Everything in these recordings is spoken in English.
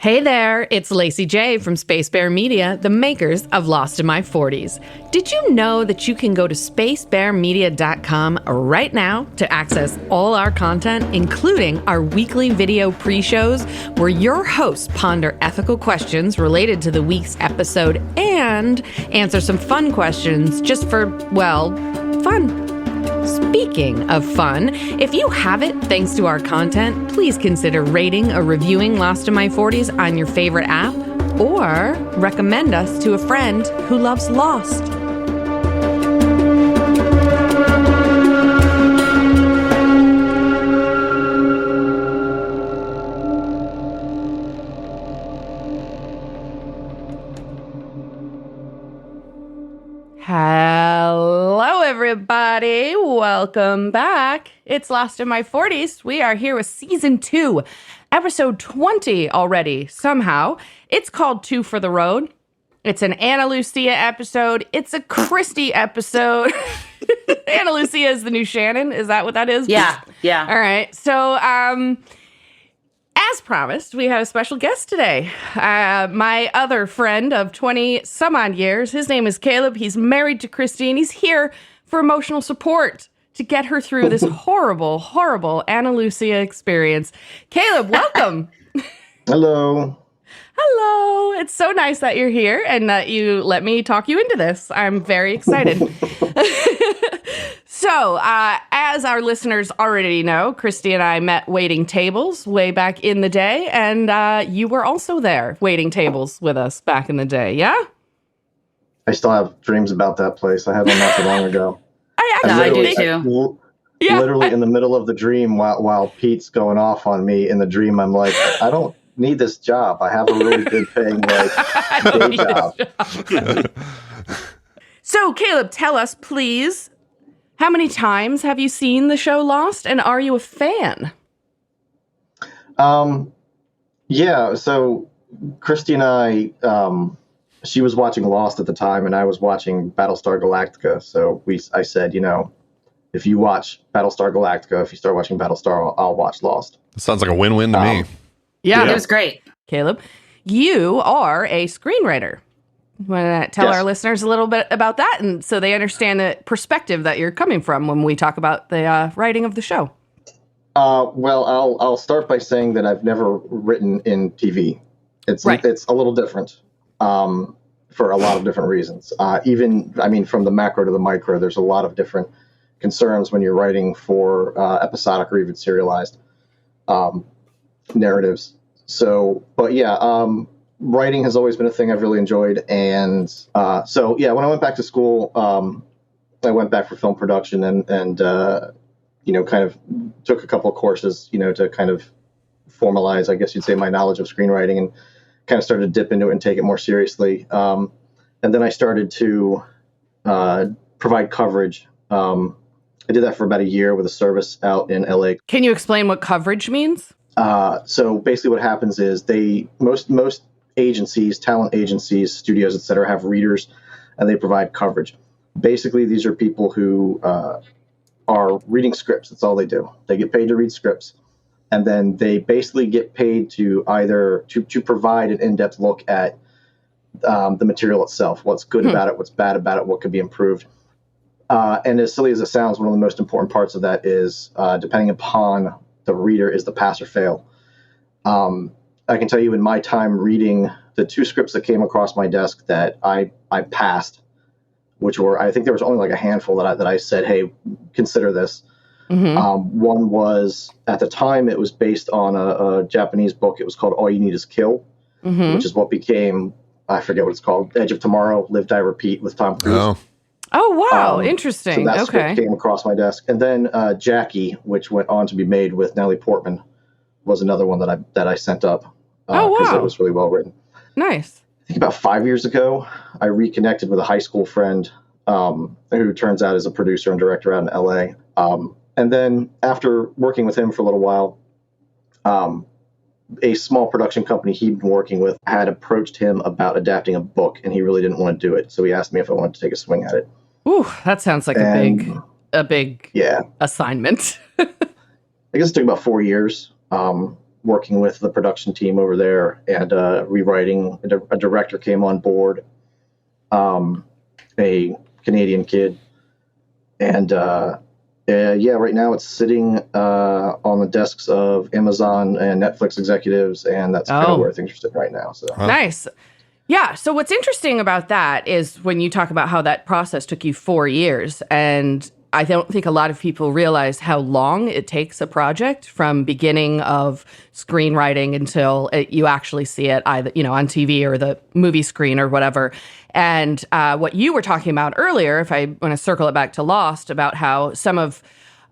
Hey there, it's Lacy J from Space Bear Media, the makers of Lost in My 40s. Did you know that you can go to spacebearmedia.com right now to access all our content, including our weekly video pre-shows where your hosts ponder ethical questions related to the week's episode and answer some fun questions just for, well, fun. Speaking of fun, if you have it thanks to our content, please consider rating or reviewing Lost in My 40s on your favorite app, or recommend us to a friend who loves Lost. Hello, everybody. Welcome back. It's Lost in My 40s. We are here with Season 2, Episode 20 already, somehow. It's called Two for the Road. It's an Ana Lucia episode. It's a Christy episode. Ana Lucia is the new Shannon. Is that what that is? Yeah. All right. So, as promised, we have a special guest today. My other friend of 20-some-odd years. His name is Caleb. He's married to Christy, and he's here for emotional support to get her through this horrible, horrible Ana Lucia experience. Caleb, welcome. Hello. Hello. It's so nice that you're here and that you let me talk you into this. I'm very excited. So, as our listeners already know, Christy and I met waiting tables way back in the day, and you were also there waiting tables with us back in the day, yeah? I still have dreams about that place. I had one not too long ago. I do too. Literally in the middle of the dream, while Pete's going off on me in the dream, I'm like, I don't need this job. I have a really good paying day job. So, Caleb, tell us, please, how many times have you seen the show Lost, and are you a fan? Yeah, so Christy and I, she was watching Lost at the time, and I was watching Battlestar Galactica. So I said, if you watch Battlestar Galactica, if you start watching Battlestar, I'll watch Lost. Sounds like a win-win to me. Yeah, it was great. Caleb, you are a screenwriter. Want to tell our listeners a little bit about that, and so they understand the perspective that you're coming from when we talk about the writing of the show? Well, I'll start by saying that I've never written in TV. It's a little different for a lot of different reasons. From the macro to the micro, there's a lot of different concerns when you're writing for episodic or even serialized narratives. So, but yeah, writing has always been a thing I've really enjoyed. And so, yeah, when I went back to school, I went back for film production and kind of took a couple of courses, to kind of formalize, I guess you'd say, my knowledge of screenwriting, and kind of started to dip into it and take it more seriously. And then I started to provide coverage. I did that for about a year with a service out in LA. Can you explain what coverage means? So basically what happens is most agencies, talent agencies, studios, etc., have readers, and they provide coverage. Basically, these are people who are reading scripts. That's all they do. They get paid to read scripts, and then they basically get paid to either to provide an in-depth look at the material itself, what's good about it, what's bad about it, what could be improved. And as silly as it sounds, one of the most important parts of that is, depending upon the reader, is the pass or fail. I can tell you in my time reading the two scripts that came across my desk that I passed, which were, I think there was only like a handful that I said, hey, consider this. Mm-hmm. One was, at the time, it was based on a Japanese book. It was called All You Need Is Kill, which is what became, I forget what it's called, Edge of Tomorrow, Live, Die, Repeat with Tom Cruise. Oh, wow. Interesting. So that script came across my desk. And then Jackie, which went on to be made with Natalie Portman, was another one that I sent up. Because it was really well written. Nice. I think about 5 years ago, I reconnected with a high school friend who turns out is a producer and director out in LA. And then after working with him for a little while, a small production company he'd been working with had approached him about adapting a book, and he really didn't want to do it. So he asked me if I wanted to take a swing at it. Ooh, that sounds like a big assignment. I guess it took about 4 years. working with the production team over there and rewriting. A director came on board, a Canadian kid, and right now it's sitting on the desks of Amazon and Netflix executives, and that's kind of where things are sitting right now. So nice. Yeah. So what's interesting about that is when you talk about how that process took you 4 years, and I don't think a lot of people realize how long it takes a project from beginning of screenwriting until you actually see it either, on TV or the movie screen or whatever. And what you were talking about earlier, if I want to circle it back to Lost, about how some of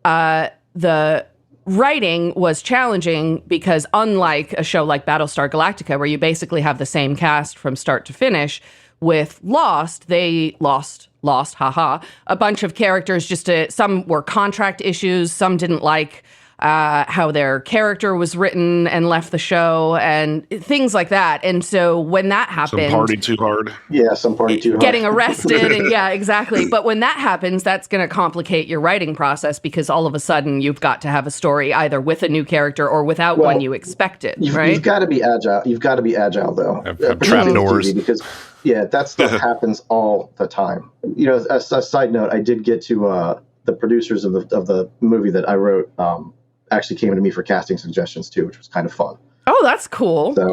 the writing was challenging because unlike a show like Battlestar Galactica, where you basically have the same cast from start to finish, with Lost, they lost, a bunch of characters. Some were contract issues, some didn't like how their character was written and left the show, and things like that. And so when that happened, some party too hard. Yeah, some party too hard. Getting arrested, and yeah, exactly. But when that happens, that's going to complicate your writing process because all of a sudden you've got to have a story either with a new character or without one you expected. Right? You've got to be agile. You've got to be agile, though. Trapdoors. Because that stuff happens all the time. As a side note, I did get to the producers of the movie that I wrote. Actually came to me for casting suggestions too, which was kind of fun. Oh, that's cool. So,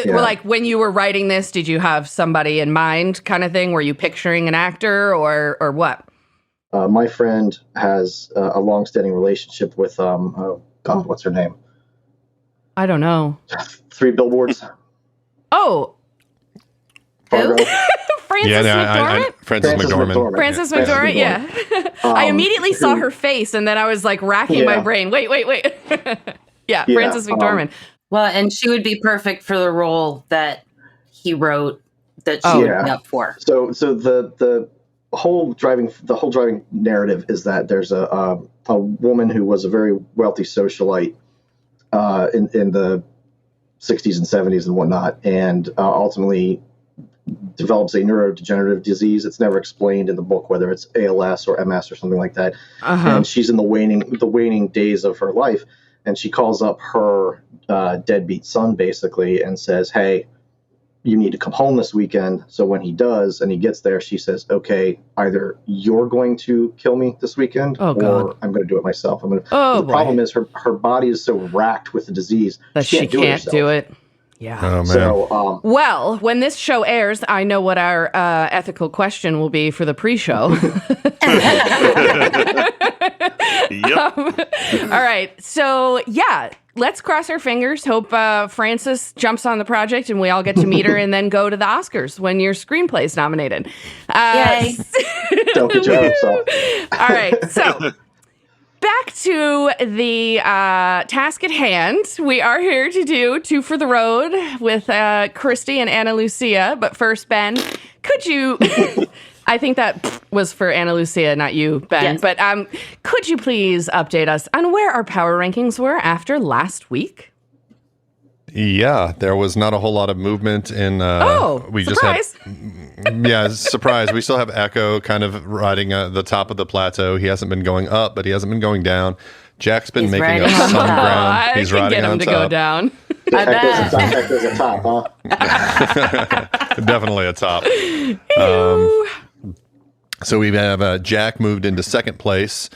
like when you were writing this, did you have somebody in mind kind of thing? Were you picturing an actor or what? My friend has a long-standing relationship with, what's her name? I don't know. 3 Billboards. Oh. Fargo. Frances McDormand? Frances McDormand. Frances McDormand, yeah. I immediately saw her face, and then I was like racking my brain. Wait. Frances McDormand. Well, and she would be perfect for the role that he wrote that she would be up for. So the whole driving narrative is that there's a woman who was a very wealthy socialite in the 60s and 70s and whatnot, and ultimately develops a neurodegenerative disease. It's never explained in the book whether it's ALS or MS or something like that. And she's in the waning days of her life, and she calls up her deadbeat son basically and says, "Hey, you need to come home this weekend." So when he does and he gets there, she says, "Okay, either you're going to kill me this weekend or I'm going to do it myself." The problem is her body is so racked with the disease that she can't do it. Yeah. Oh, man. So, well, when this show airs, I know what our ethical question will be for the pre-show. All right. So, let's cross our fingers. Hope Frances jumps on the project and we all get to meet her and then go to the Oscars when your screenplay's nominated. Yay. Don't get your hopes up. All right. So, back to the task at hand. We are here to do 2 for the Road with Christy and Ana Lucia. But first, Ben, could you... I think that was for Ana Lucia, not you, Ben. Yes. But could you please update us on where our power rankings were after last week? Yeah, there was not a whole lot of movement in. Surprise! Surprise. We still have Echo kind of riding the top of the plateau. He hasn't been going up, but he hasn't been going down. Jack's been making up some ground. He's riding on top. Get him to go down. Echo's a top, huh? Definitely a top. So we have Jack moved into second place.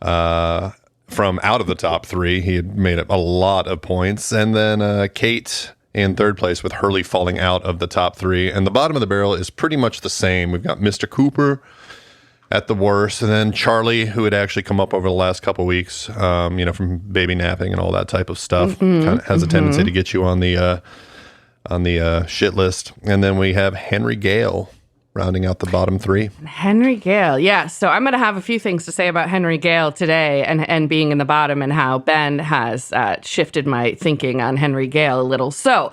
From out of the top 3, he had made up a lot of points. And then Kate in third place with Hurley falling out of the top 3. And the bottom of the barrel is pretty much the same. We've got Mr. Cooper at the worst. And then Charlie, who had actually come up over the last couple of weeks, from baby napping and all that type of stuff. Kind of has a tendency to get you on the shit list. And then we have Henry Gale rounding out the bottom 3. Henry Gale, yes. So I'm going to have a few things to say about Henry Gale today and being in the bottom and how Ben has shifted my thinking on Henry Gale a little. So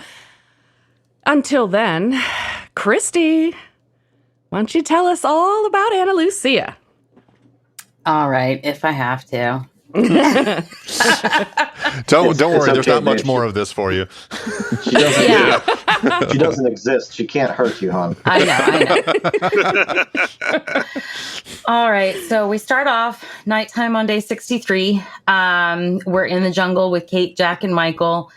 until then, Christy, why don't you tell us all about Ana Lucia? All right, if I have to. Don't worry, there's not much more of this for you. She doesn't exist. She can't hurt you, hon. I know. All right, so we start off nighttime on day 63. We're in the jungle with Kate, Jack, and Michael.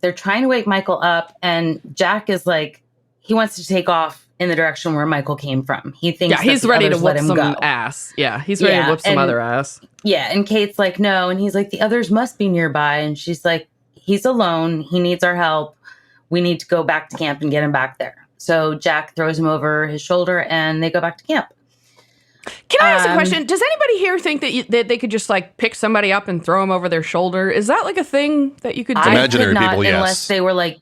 They're trying to wake Michael up, and Jack is like, he wants to take off in the direction where Michael came from. He thinks he's that ready to let whoop him some go. ass. Yeah, he's ready to whoop some other ass. Yeah, and Kate's like, no. And he's like, the others must be nearby. And she's like, he's alone. He needs our help. We need to go back to camp and get him back there. So Jack throws him over his shoulder, and they go back to camp. Can I ask a question? Does anybody here think that they could just like pick somebody up and throw them over their shoulder? Is that like a thing that you could do? Imaginary I could not, people, yes. Unless they were like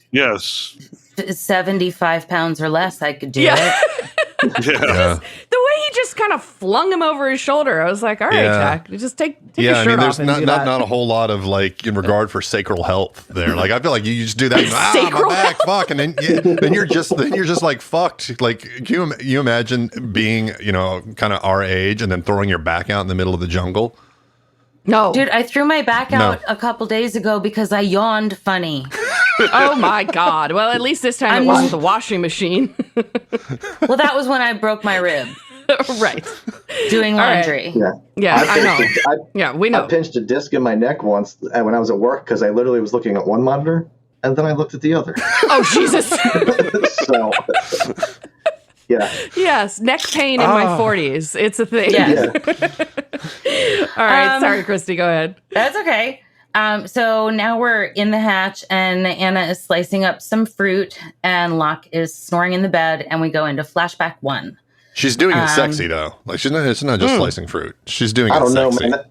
75 pounds or less, I could do it. The way he just kind of flung him over his shoulder, I was like, all right, Jack, just take your shirt off. There's and not a whole lot of like in regard for sacral health there. Like I feel like you just do that, my back, fuck, and then you're just like fucked. Like can you imagine being kind of our age and then throwing your back out in the middle of the jungle? No, dude, I threw my back out a couple days ago because I yawned funny. Oh my God. Well, at least this time it wasn't the washing machine. Well, that was when I broke my rib. Right. Doing laundry. Right. Yeah, I know. We know. I pinched a disc in my neck once when I was at work because I literally was looking at one monitor and then I looked at the other. Oh, Jesus. So, yeah. Yes, neck pain in my 40s. It's a thing. Yeah. All right. Sorry, Christy. Go ahead. That's okay. So now we're in the hatch, and Anna is slicing up some fruit, and Locke is snoring in the bed, and we go into flashback 1. She's doing it sexy though. Like it's not just slicing fruit. She's doing it sexy. I don't know, man.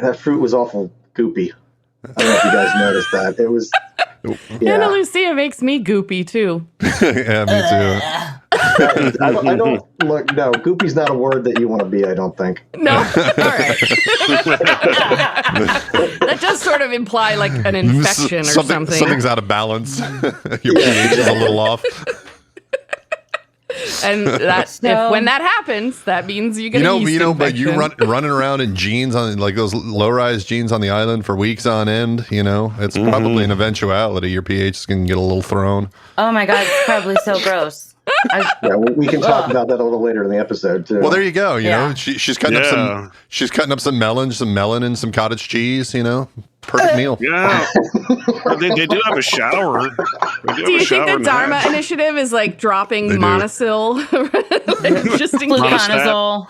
That fruit was awful goopy. I don't know if you guys noticed that. It was. Yeah. Ana Lucia makes me goopy too. Yeah, me too. I don't look. No, goopy's not a word that you want to be. I don't think. No. All right. That does sort of imply like an infection or something. Something's out of balance. Your pH is a little off. And when that happens, that means you get a yeast infection. But you running around in jeans on like those low-rise jeans on the island for weeks on end. It's probably an eventuality. Your pH can get a little thrown. Oh my God, it's probably so gross. We can talk about that a little later in the episode too. Well, there you go. You know, she's cutting up some melon and some cottage cheese. Perfect meal. Yeah, they do have a shower. Do you think the Dharma Initiative is like dropping Monosil? Just in Fluconazole.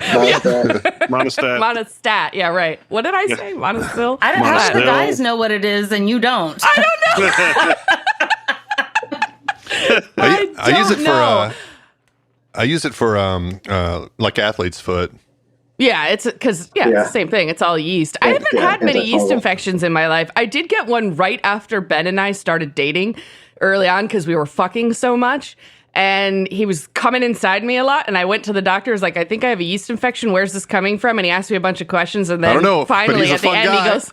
Monostat. Yeah, right. What did I say? Monosil. I don't know. How the guys know what it is and you don't. I don't know. I use it for like athlete's foot. Yeah, it's because it's the same thing. It's all yeast. I haven't had many yeast infections in my life. I did get one right after Ben and I started dating early on because we were fucking so much. And he was coming inside me a lot. And I went to the doctor. I was like, I think I have a yeast infection. Where's this coming from? And he asked me a bunch of questions. And then I don't know, finally at the end, he goes,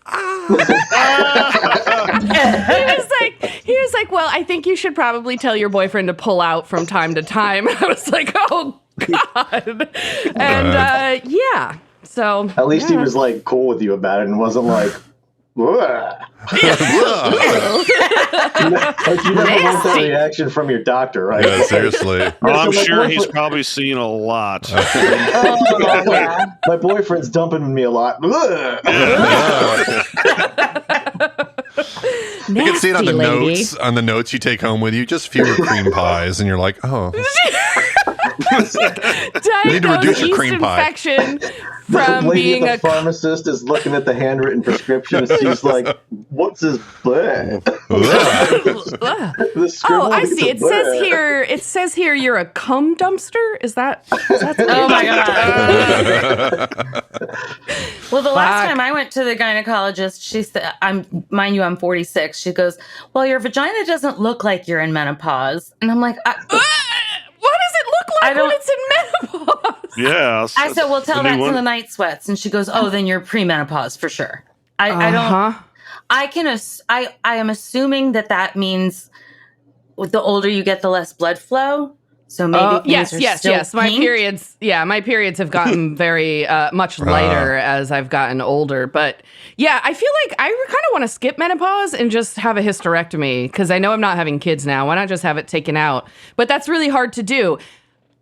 he was like, well, I think you should probably tell your boyfriend to pull out from time to time. I was like, oh, God. And so. At least he was like cool with you about it and wasn't like, you never want that reaction from your doctor, right? Yeah, seriously. Well, I'm sure he's probably seen a lot. My boyfriend's dumping me a lot. You can see it on the notes you take home with you. Just fewer cream pies, and you're like, oh. You need to reduce your cream infection pie. From being a pharmacist is looking at the handwritten prescription and she's like, what's this bleh? Oh, I see. It says here you're a cum dumpster. Is that oh my God. Well, the last time I went to the gynecologist, she said, I'm 46. She goes, well, your vagina doesn't look like you're in menopause. And I'm like, what does it look like when it's in menopause? Yeah. I said, well, tell that to the night sweats. And she goes, oh, then you're premenopause for sure. I am assuming that means the older you get, the less blood flow. So maybe yes. My periods have gotten very much lighter as I've gotten older. But yeah, I feel like I kind of want to skip menopause and just have a hysterectomy because I know I'm not having kids now. Why not just have it taken out? But that's really hard to do.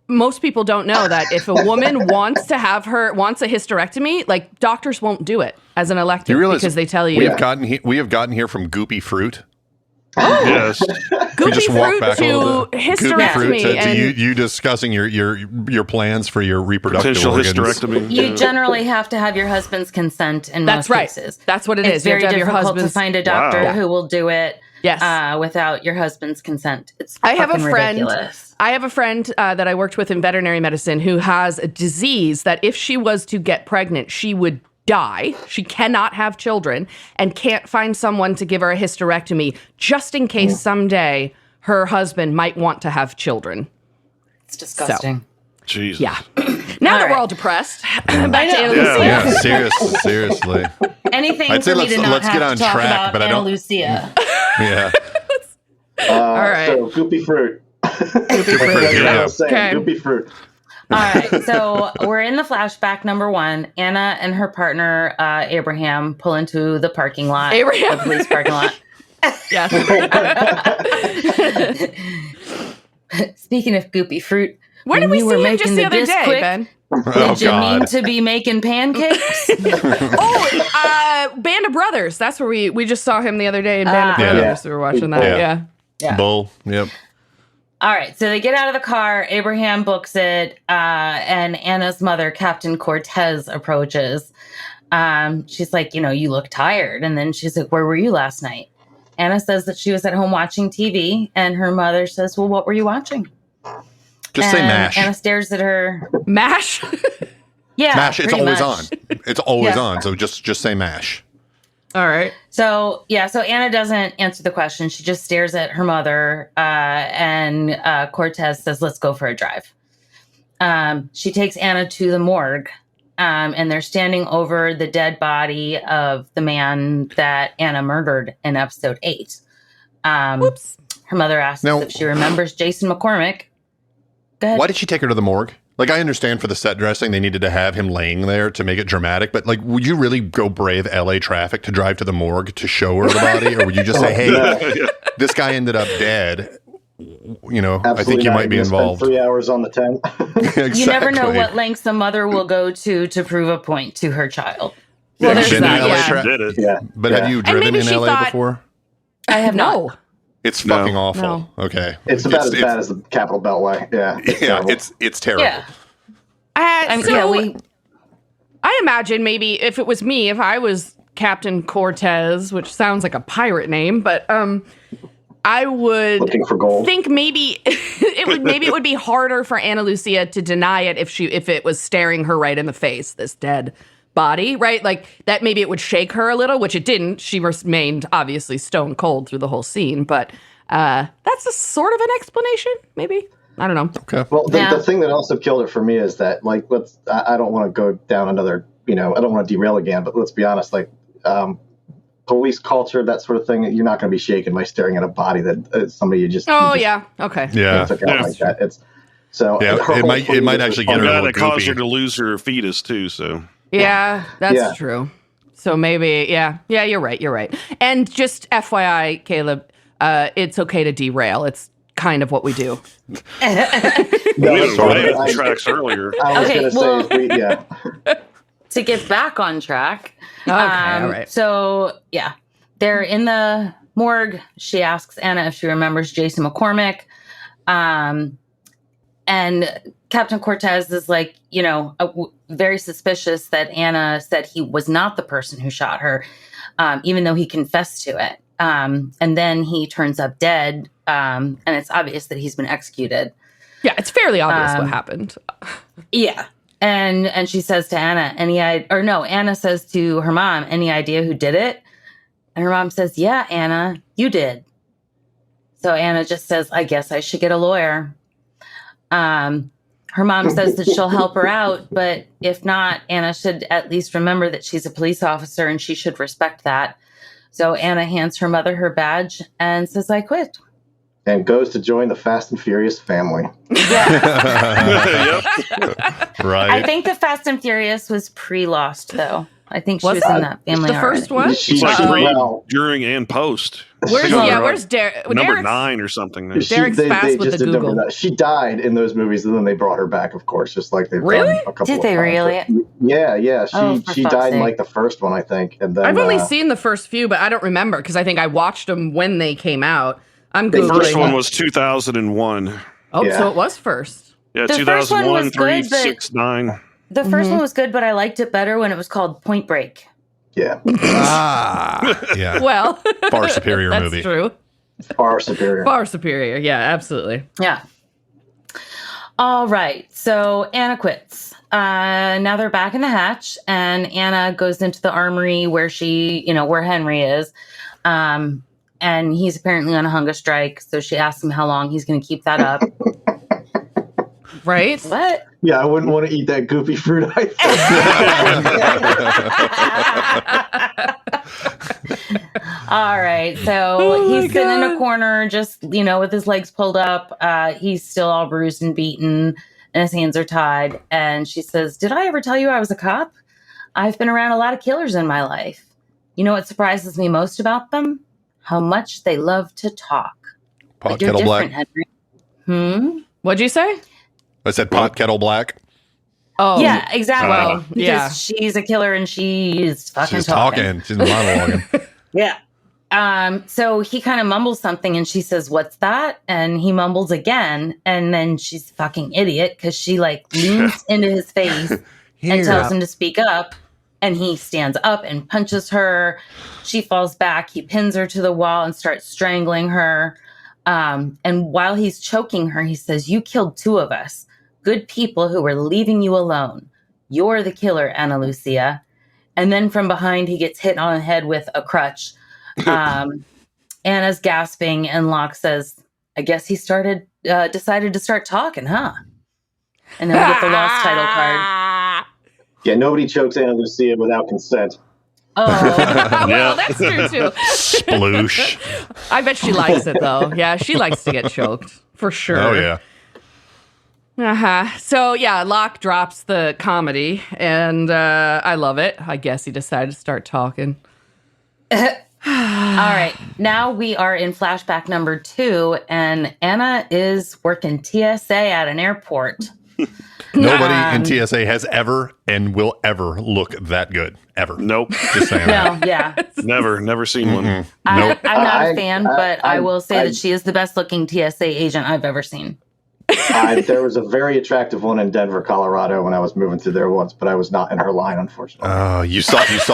Most people don't know that if a woman wants a hysterectomy, like doctors won't do it as an elective because they tell you. We have gotten here from goopy fruit. Yes. Goopy just walk fruit back a little to bit. hysterectomy. To And you discussing your plans for your reproductive Potential organs. hysterectomy. You generally have to have your husband's consent in That's most right. cases. That's what it It's is. You have very to have your difficult to husband's. find a doctor Wow. who will do it Yes. without your husband's consent. It's I have a fucking friend. ridiculous. I have a friend that I worked with in veterinary medicine who has a disease that if she was to get pregnant, she would die. She cannot have children and can't find someone to give her a hysterectomy just in case someday her husband might want to have children. It's disgusting. Jesus. Yeah. Now that right. we're all depressed, back to Ana Yeah. Lucia. Yeah, seriously. Anything I'd say for me to not let's have get on to talk track, about but I Ana don't- Lucia. Yeah. All right. So goopy fruit. Yeah. Okay. Goopy fruit. All right, so we're in the flashback number 1. Anna and her partner, Abraham, pull into the parking lot. Abraham. The police parking lot. Yes. Speaking of goopy fruit, Where did when we you were see him making just the other day, Bisquick, Ben? Oh, Did you mean God. to be making pancakes? Band of Brothers. That's where we just saw him the other day in Band of Ah. Brothers. Yeah. We were watching that. Yeah. Yeah. Yeah. Bull. Yep. All right, so they get out of the car. Abraham books it, and Anna's mother, Captain Cortez, approaches. She's like, you look tired. And then she's like, where were you last night? Anna says that she was at home watching TV, and her mother says, well, what were you watching? Just say And MASH. Anna stares at her. MASH. Yeah, MASH. It's pretty always much. on. It's always Yeah. on. So just say MASH. All right. So Anna doesn't answer the question. She just stares at her mother, and Cortez says, let's go for a drive. She takes Anna to the morgue, and they're standing over the dead body of the man that Anna murdered in episode 8. Whoops. Her mother asks Now- if she remembers Jason McCormick. Go ahead. Why did she take her to the morgue? Like, I understand for the set dressing, they needed to have him laying there to make it dramatic. But, like, would you really go brave LA traffic to drive to the morgue to show her the body? Or would you just say, hey, this guy ended up dead? I think you might be involved. 3 hours on the 10. Exactly. You never know what lengths a mother will go to prove a point to her child. Well, Have there's you been that, in LA yeah. tra- Did it. Yeah. But Yeah. have you And driven maybe in she LA thought- before? I have not. No. It's No. fucking awful. No. Okay. It's about as bad as the Capitol Beltway. Yeah. Yeah, terrible. it's terrible. Yeah. I imagine maybe if it was me, if I was Captain Cortez, which sounds like a pirate name, but I would looking for gold. think maybe it would be harder for Ana Lucia to deny it if it was staring her right in the face, this dead body, right? Like that maybe it would shake her a little, which it didn't. She remained obviously stone cold through the whole scene, but that's a sort of an explanation, maybe. I don't know. Okay. Well, Yeah. the thing that also killed it for me is that, like, I don't want to go down another, I don't want to derail again, but let's be honest, like, police culture, that sort of thing, you're not going to be shaken by staring at a body that somebody you just. Oh, you just yeah. Okay. Yeah. took out Yeah. like that. It's so. Yeah, her it whole might plea was actually just- get her a Yeah, little that caused goopy. her to lose her fetus too. So Yeah, that's Yeah. true. So maybe, yeah, you're right. And just FYI, Caleb, it's okay to derail. It's kind of what we do. we that's didn't what play I- the tracks earlier. I was Okay, going to well- say, yeah. To get back on track. Okay, all right. So, yeah, they're in the morgue. She asks Anna if she remembers Jason McCormick. And Captain Cortez is like, very suspicious that Anna said he was not the person who shot her, even though he confessed to it. And then he turns up dead, and it's obvious that he's been executed. Yeah, it's fairly obvious what happened. Yeah. And she says to Anna, Anna says to her mom, any idea who did it? And her mom says, yeah, Anna, you did. So Anna just says, I guess I should get a lawyer. Her mom says that she'll help her out, but if not, Anna should at least remember that she's a police officer and she should respect that. So Anna hands her mother her badge and says, I quit. And goes to join the Fast and Furious family. Yeah. Yep. Right. I think the Fast and Furious was pre-Lost, though. I think she Was was it? in that family. The first one? It's like pre, well, during, and post. Where's Derek? Number 9 or something. There. Derek's fast with the did Google. number 9. She died in those movies, and then they brought her back, of course, just like they've Really? done a couple Did of they times. really? Yeah. Oh, She for fuck's died in sake. like the first one, I think, and then I've only seen the first few, but I don't remember because I think I watched them when they came out. I'm The Googling. First one was 2001. Oh, Yeah. so it was first. Yeah, The first one 2001, was 3, good, but- 6, 9. The first one was good, but I liked it better when it was called Point Break. yeah, Yeah. Well, Far superior that's movie. true. far superior. Far superior. Yeah, absolutely. Yeah. All right. So Anna quits. Now they're back in the hatch, and Anna goes into the armory where where Henry is. And he's apparently on a hunger strike. So she asks him how long he's going to keep that up. Right? What? Yeah, I wouldn't want to eat that goopy fruit. All right. So he's sitting in a corner, just, with his legs pulled up. He's still all bruised and beaten, and his hands are tied. And she says, "Did I ever tell you I was a cop? I've been around a lot of killers in my life. You know what surprises me most about them? How much they love to talk. Pot But you're kettle black. different, Henry." What'd you say? I said pot kettle black. Oh, Yeah, exactly. Well, because yeah. she's a killer and she's fucking She's talking. She's monologuing. Yeah. So he kind of mumbles something and she says, "What's that?" And he mumbles again. And then she's a fucking idiot because she leans into his face and tells him to speak up. And he stands up and punches her. She falls back. He pins her to the wall and starts strangling her. And while he's choking her, he says, "You killed 2 of us. Good people who were leaving you alone. You're the killer, Ana Lucia." And then from behind, he gets hit on the head with a crutch. Anna's gasping, and Locke says, "I guess he decided to start talking, huh?" And then we get the lost title card. Yeah, nobody chokes Ana Lucia without consent. Oh, Well, that's true too. Sploosh. I bet she likes it though. Yeah, she likes to get choked for sure. Oh, yeah. So yeah, Locke drops the comedy, and I love it. I guess he decided to start talking. all right. Now we are in flashback number 2, and Anna is working TSA at an airport. Nobody in TSA has ever and will ever look that good. Ever. Nope. Just saying No, that. yeah. Never seen one. Nope. I'm not a fan, I- but I will say I- that she is the best looking TSA agent I've ever seen. There was a very attractive one in Denver, Colorado, when I was moving through there once, but I was not in her line, unfortunately. Oh, you saw the It's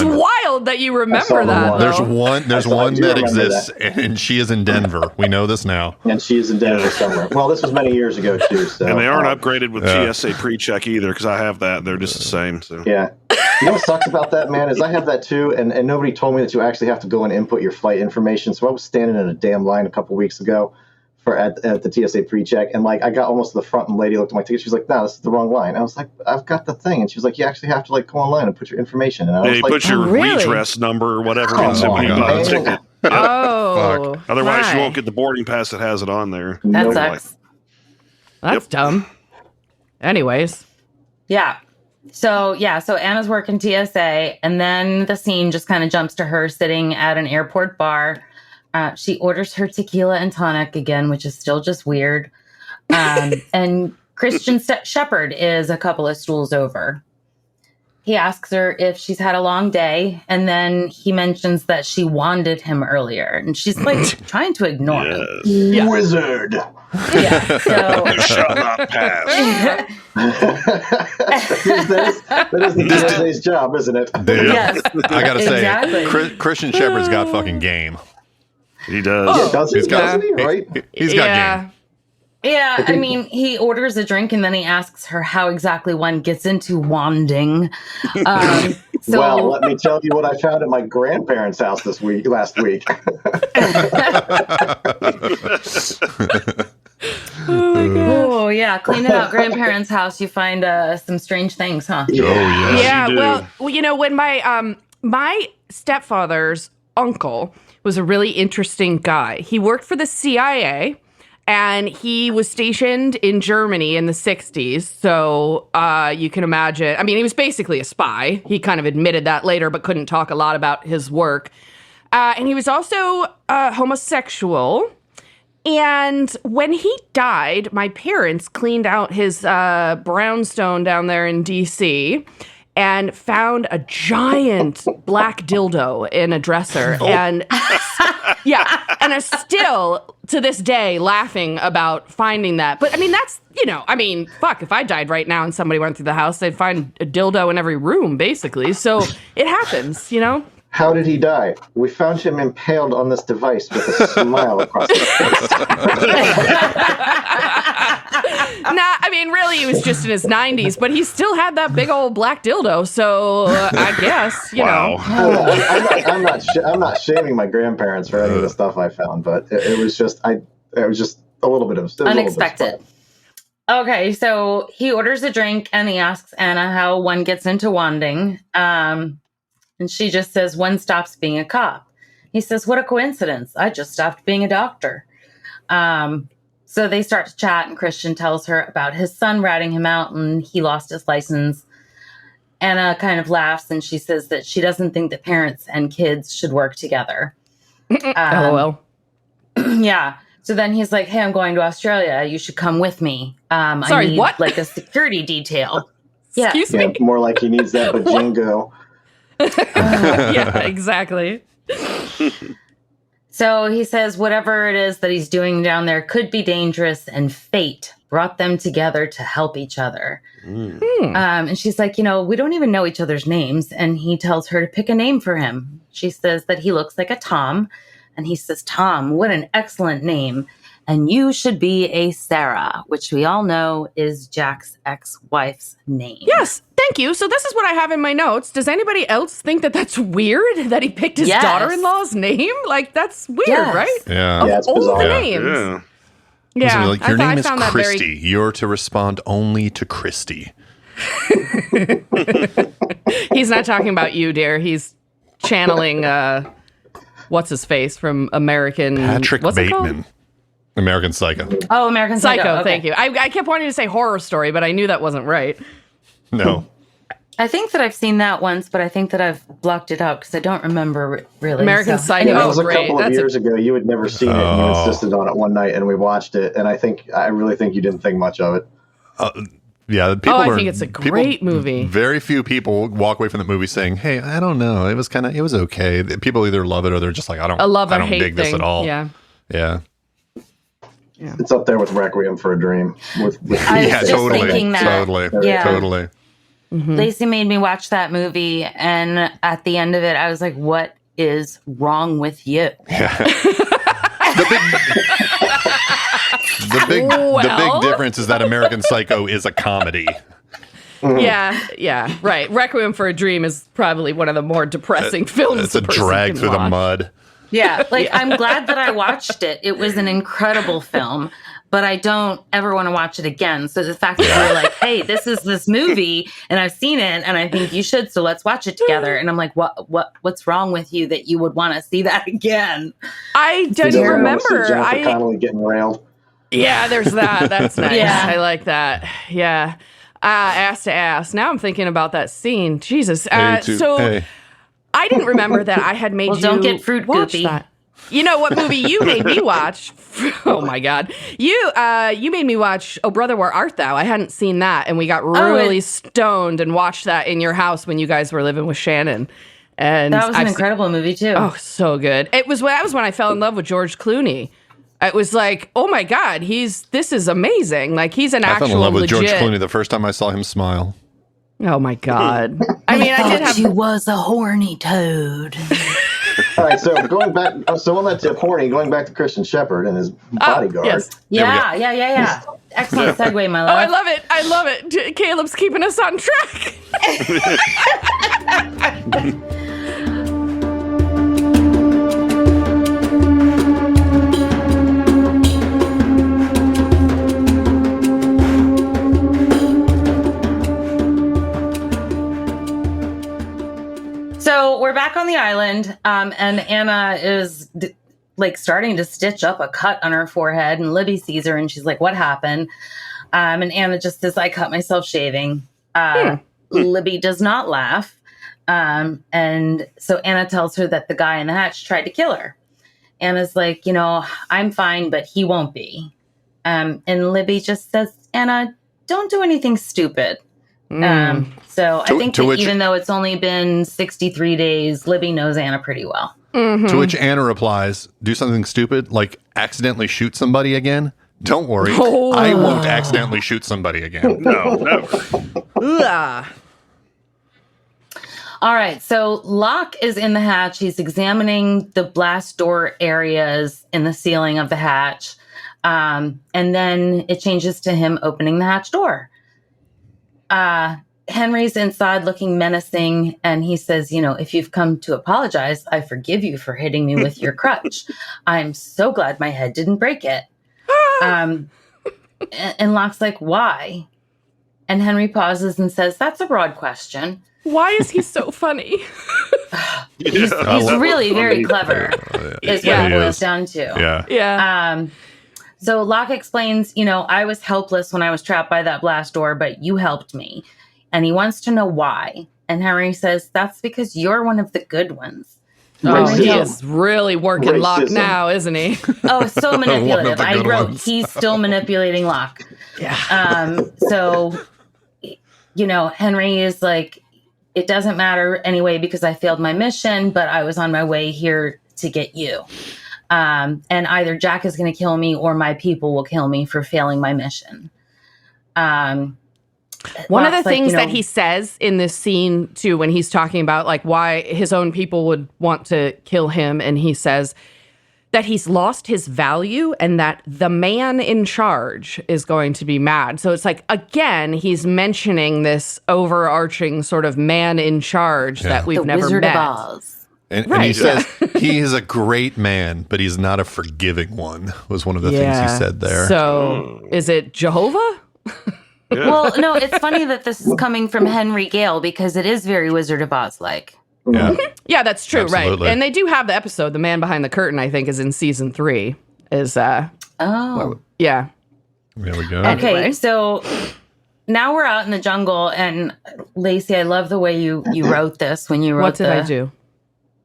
one. wild that you saw remember the that. one. Though. There's I do one that remember exists, and she is in Denver. We know this now. And she is in Denver somewhere. Well, this was many years ago, too. So, And they aren't upgraded with TSA pre-check either, because I have that. They're just the same. So. Yeah. You know what sucks about that, man, is I have that too, and nobody told me that you actually have to go and input your flight information. So I was standing in a damn line a couple weeks ago at the TSA pre-check, and I got almost to the front, and the lady looked at my ticket. She was like, "No, this is the wrong line." I was like, "I've got the thing," and she was like, "You actually have to go online and put your information." And I Yeah, was you like, put your really? redress number or whatever Come it is when you on, buy the man. ticket. Oh, Otherwise, you my. won't get the boarding pass that has it on there. That Nope. sucks. That's dumb. Anyways, Yeah. So Anna's working TSA, and then the scene just kind of jumps to her sitting at an airport bar. She orders her tequila and tonic again, which is still just weird. And Christian Shepherd is a couple of stools over. He asks her if she's had a long day, and then he mentions that she wanded him earlier, and she's trying to ignore him. Yes. Wizard. Yeah. So Shall not pass. that is the DSA's job, isn't it? Dude, Yes. I gotta say, Exactly. Christian Shepherd's got fucking game. He does. Oh. Does he? He's got- Doesn't he? Right? He's got yeah. game. Yeah, I mean, he orders a drink and then he asks her how exactly one gets into wanding. So, Well, let me tell you what I found at my grandparents' house last week. oh yeah, cleaning out grandparents' house, you find some strange things, huh? Oh, yeah. Yeah, you do. well, when my stepfather's uncle was a really interesting guy. He worked for the CIA, And he was stationed in Germany in the 60s. So you can imagine. I mean, he was basically a spy. He kind of admitted that later, but couldn't talk a lot about his work. And he was also homosexual. And when he died, my parents cleaned out his brownstone down there in D.C. and found a giant black dildo in a dresser. And yeah, and are still to this day laughing about finding that. But I mean, that's, fuck, if I died right now and somebody went through the house, they'd find a dildo in every room, basically. So it happens, How did he die? We found him impaled on this device with a smile across his face. Really, he was just in his 90s, but he still had that big old black dildo. So I guess, Wow. I'm not shaming my grandparents for any of the stuff I found, but it was just a little bit of unexpected. Okay, so he orders a drink and he asks Anna how one gets into wanding. And she just says, one stops being a cop. He says, what a coincidence. I just stopped being a doctor. So they start to chat, and Christian tells her about his son ratting him out and he lost his license. Anna kind of laughs and she says that she doesn't think that parents and kids should work together. LOL. Yeah. So then he's like, hey, I'm going to Australia. You should come with me. Sorry, I need, what? like a security detail. Yeah. Excuse me? More like he needs that bajingo. Yeah, exactly. So he says whatever it is that he's doing down there could be dangerous, and fate brought them together to help each other. And she's like, we don't even know each other's names. And he tells her to pick a name for him. She says that he looks like a Tom. And he says, Tom, what an excellent name. And you should be a Sarah, which we all know is Jack's ex-wife's name. Yes, thank you. So this is what I have in my notes. Does anybody else think that that's weird that he picked his daughter-in-law's name? Like, that's weird, right? Yeah. Yeah, it's all bizarre. the names. Yeah. Yeah. Like, your name is found that Christy. You're to respond only to Christy. He's not talking about you, dear. He's channeling, what's his face from American... Patrick what's Bateman. It called? American Psycho. Okay. Thank you. I kept wanting to say horror story, but I knew that wasn't right. No. I think that I've seen that once, but I think that I've blocked it out because I don't remember really. American Psycho. That was a great. couple of years ago. You had never seen it. And you insisted on it one night, and we watched it. And I really think you didn't think much of it. Yeah, I think it's a great movie. Very few people walk away from the movie saying, "Hey, I don't know, it was okay." People either love it or they're just like, "I don't hate dig this at all." Yeah. It's up there with Requiem for a Dream. I was just thinking that. Totally. Mm-hmm. Lacy made me watch that movie, and at the end of it, I was like, "What is wrong with you?" The big difference is that American Psycho is a comedy. Yeah, right. Requiem for a Dream is probably one of the more depressing films. It's a drag through the mud. Yeah, I'm glad that I watched it. It was an incredible film, but I don't ever want to watch it again. So the fact that you're like, hey, this is this movie, and I've seen it, and I think you should, so let's watch it together. And I'm like, what's wrong with you that you would want to see that again? I don't remember. Jennifer Connelly getting railed. Yeah, there's that. That's nice. Yeah. I like that. Yeah. Ass to ass. Now I'm thinking about that scene. Jesus. I didn't remember that I had made you don't get fruit watch goopy. that. You know what movie you made me watch? Oh my God. You made me watch Oh Brother, Where Art Thou? I hadn't seen that, and we got really stoned and watched that in your house when you guys were living with Shannon. And that was an incredible movie too. Oh, so good. That was when I fell in love with George Clooney. It was like, oh my God, this is amazing. Like, he's an actual I fell in love with legit... George Clooney the first time I saw him smile. Oh my God. I mean, I did have... She was a horny toad. All right, so going back, on that tip, horny, going back to Christian Shepherd and his bodyguard. Yes. Yeah. Excellent segue, my love. Oh, I love it. Caleb's keeping us on track. So we're back on the island, and Anna is like starting to stitch up a cut on her forehead, and Libby sees her and she's like, what happened? And Anna just says, I cut myself shaving. Libby does not laugh. And so Anna tells her that the guy in the hatch tried to kill her. Anna's like, I'm fine, but he won't be. And Libby just says, Anna, don't do anything stupid. So I think that even though it's only been 63 days, Libby knows Anna pretty well. Mm-hmm. To which Anna replies, do something stupid, like accidentally shoot somebody again? Don't worry, I won't accidentally shoot somebody again. No, never. All right, so Locke is in the hatch. He's examining the blast door areas in the ceiling of the hatch. And then it changes to him opening the hatch door. Henry's inside looking menacing, and he says, if you've come to apologize, I forgive you for hitting me with your crutch. I'm so glad my head didn't break it. And Locke's like, why? And Henry pauses and says, that's a broad question. Why is he so funny? He's really very clever, is what it boils down to. Yeah. So Locke explains, I was helpless when I was trapped by that blast door, but you helped me. And he wants to know why. And Henry says, that's because you're one of the good ones. Oh, he is really working Locke now, isn't he? Oh, so manipulative. I wrote, he's still manipulating Locke. Yeah. So, Henry is like, it doesn't matter anyway because I failed my mission, but I was on my way here to get you. And either Jack is going to kill me or my people will kill me for failing my mission. One of the things that he says in this scene, too, when he's talking about like why his own people would want to kill him, and he says that he's lost his value and that the man in charge is going to be mad. So it's like, again, he's mentioning this overarching sort of man in charge that we've never Wizard met. Of Oz. And he says he is a great man, but he's not a forgiving one, was one of the things he said there. So is it Jehovah? Yeah. Well, no, it's funny that this is coming from Henry Gale because it is very Wizard of Oz-like. Yeah. Yeah, that's true, Absolutely. right? And they do have the episode, The Man Behind the Curtain, I think, is in season 3. Yeah. There we go. Okay, Anyway. so now we're out in the jungle, and Lacy, I love the way you wrote this when you wrote What did I do?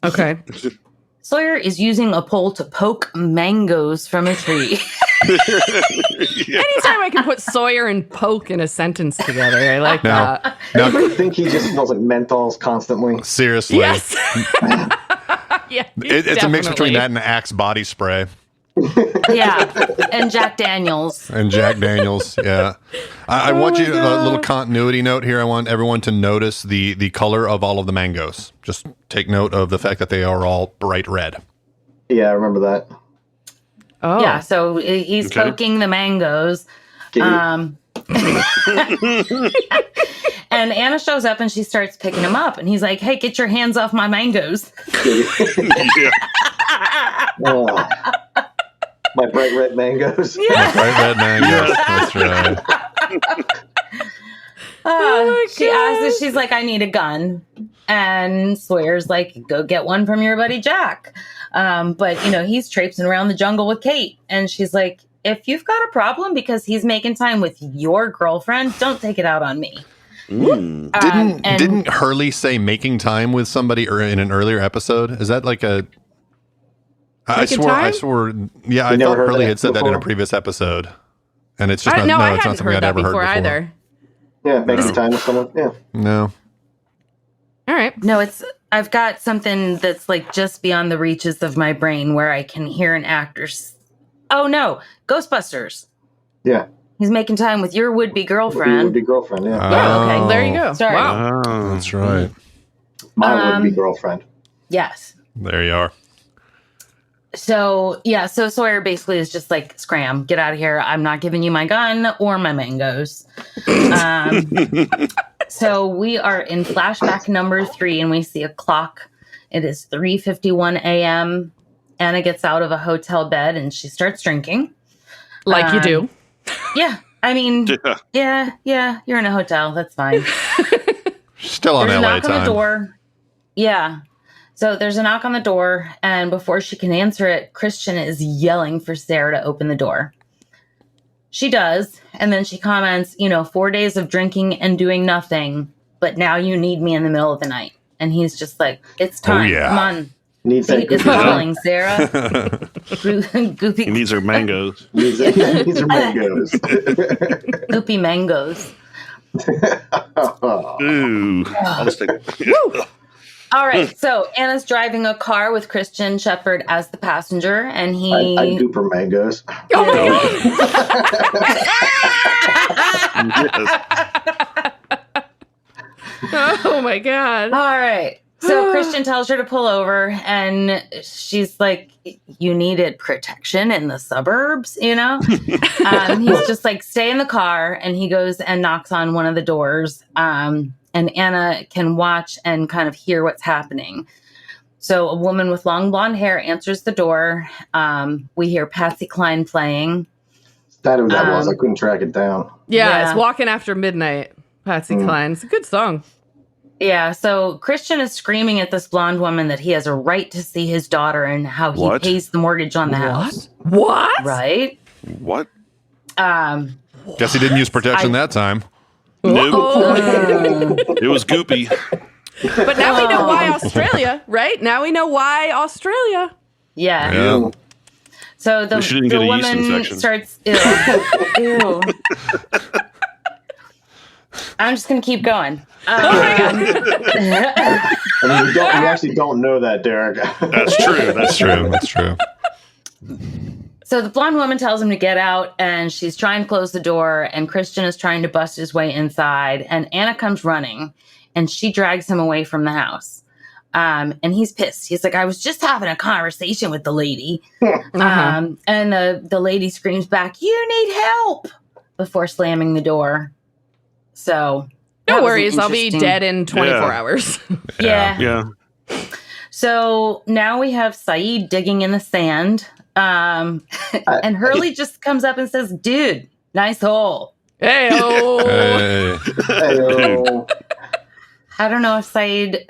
Okay. Sawyer is using a pole to poke mangoes from a tree. Anytime I can put Sawyer and poke in a sentence together, I like that. I think he just smells like menthols constantly. Seriously. Yes. Yeah, It's a mix between that and Axe body spray. Yeah, and Jack Daniels. And Jack Daniels, yeah. I want you, a little continuity note here. I want everyone to notice the color of all of the mangoes. Just take note of the fact that they are all bright red. Yeah, I remember that. Oh. Yeah, so he's poking the mangoes. And Anna shows up and she starts picking him up. And he's like, hey, get your hands off my mangoes. Yeah. My bright red mangoes. Yeah. Bright red mangoes. That's right. She asks, she's like, I need a gun. And Sawyer's like, go get one from your buddy Jack. But, he's traipsing around the jungle with Kate. And she's like, if you've got a problem because he's making time with your girlfriend, don't take it out on me. Didn't Hurley say making time with somebody or in an earlier episode? Is that like a... I swore. Yeah, I thought Hurley had said that in a previous episode. And it's just I it's not hadn't something heard I'd that ever heard before before. either. Yeah, making time with someone. Yeah. No. All right. No, I've got something that's like just beyond the reaches of my brain where I can hear an actor's. Oh no, Ghostbusters. Yeah. He's making time with your would-be girlfriend. Would-be girlfriend, yeah. Yeah, okay. There you go. Sorry. Wow. Oh, That's right. My would-be girlfriend. Yes. There you are. So Sawyer basically is just like, scram, get out of here. I'm not giving you my gun or my mangoes. So we are in flashback number 3 and we see a clock. It is 3:51 a.m. Anna gets out of a hotel bed and she starts drinking. Like you do. Yeah. I mean, yeah, you're in a hotel. That's fine. Still on There's a LA knock on the time. door. Yeah. So there's a knock on the door, and before she can answer it, Christian is yelling for Sarah to open the door. She does, and then she comments, 4 days of drinking and doing nothing, but now you need me in the middle of the night. And he's just like, it's time. Oh, yeah. Come on. Needs that Fate is goopy calling, Sarah. Goopy, He needs her mangoes. Needs her mangoes. goopy mangoes. Ooh. I'll just take All right, so Anna's driving a car with Christian Shepherd as the passenger, and he... I gooper mangoes. Oh Yes. Oh my God. All right. So Christian tells her to pull over, and she's like, you needed protection in the suburbs, He's just like, stay in the car. And he goes and knocks on one of the doors. And Anna can watch and kind of hear what's happening. So a woman with long blonde hair answers the door. We hear Patsy Cline playing. That who that was. I couldn't track it down. Yeah, Yeah. it's Walking After Midnight. Patsy Cline. It's a good song. Yeah, so Christian is screaming at this blonde woman that he has a right to see his daughter and how he What? pays the mortgage on the house. What? Right? What? Guess he didn't use protection that time. Nope. It was goopy. But now we know why Australia, right? Now we know why Australia. Yeah. Yeah. So the She didn't get a yeast woman infection. starts. Ew. Ew. I'm just gonna keep going. I mean, we actually don't know that, Derek. That's true. That's true. That's true. So the blonde woman tells him to get out, and she's trying to close the door, and Christian is trying to bust his way inside, and Anna comes running, and she drags him away from the house. And he's pissed. He's like, I was just having a conversation with the lady. And the lady screams back, you need help, before slamming the door. So No that was an worries. I'll be interesting- dead in 24 Yeah. hours. Yeah. Yeah. So now we have Saeed digging in the sand. And Hurley just comes up and says, dude, nice hole. Hey-oh. Hey. Hey-o. I don't know if Saeed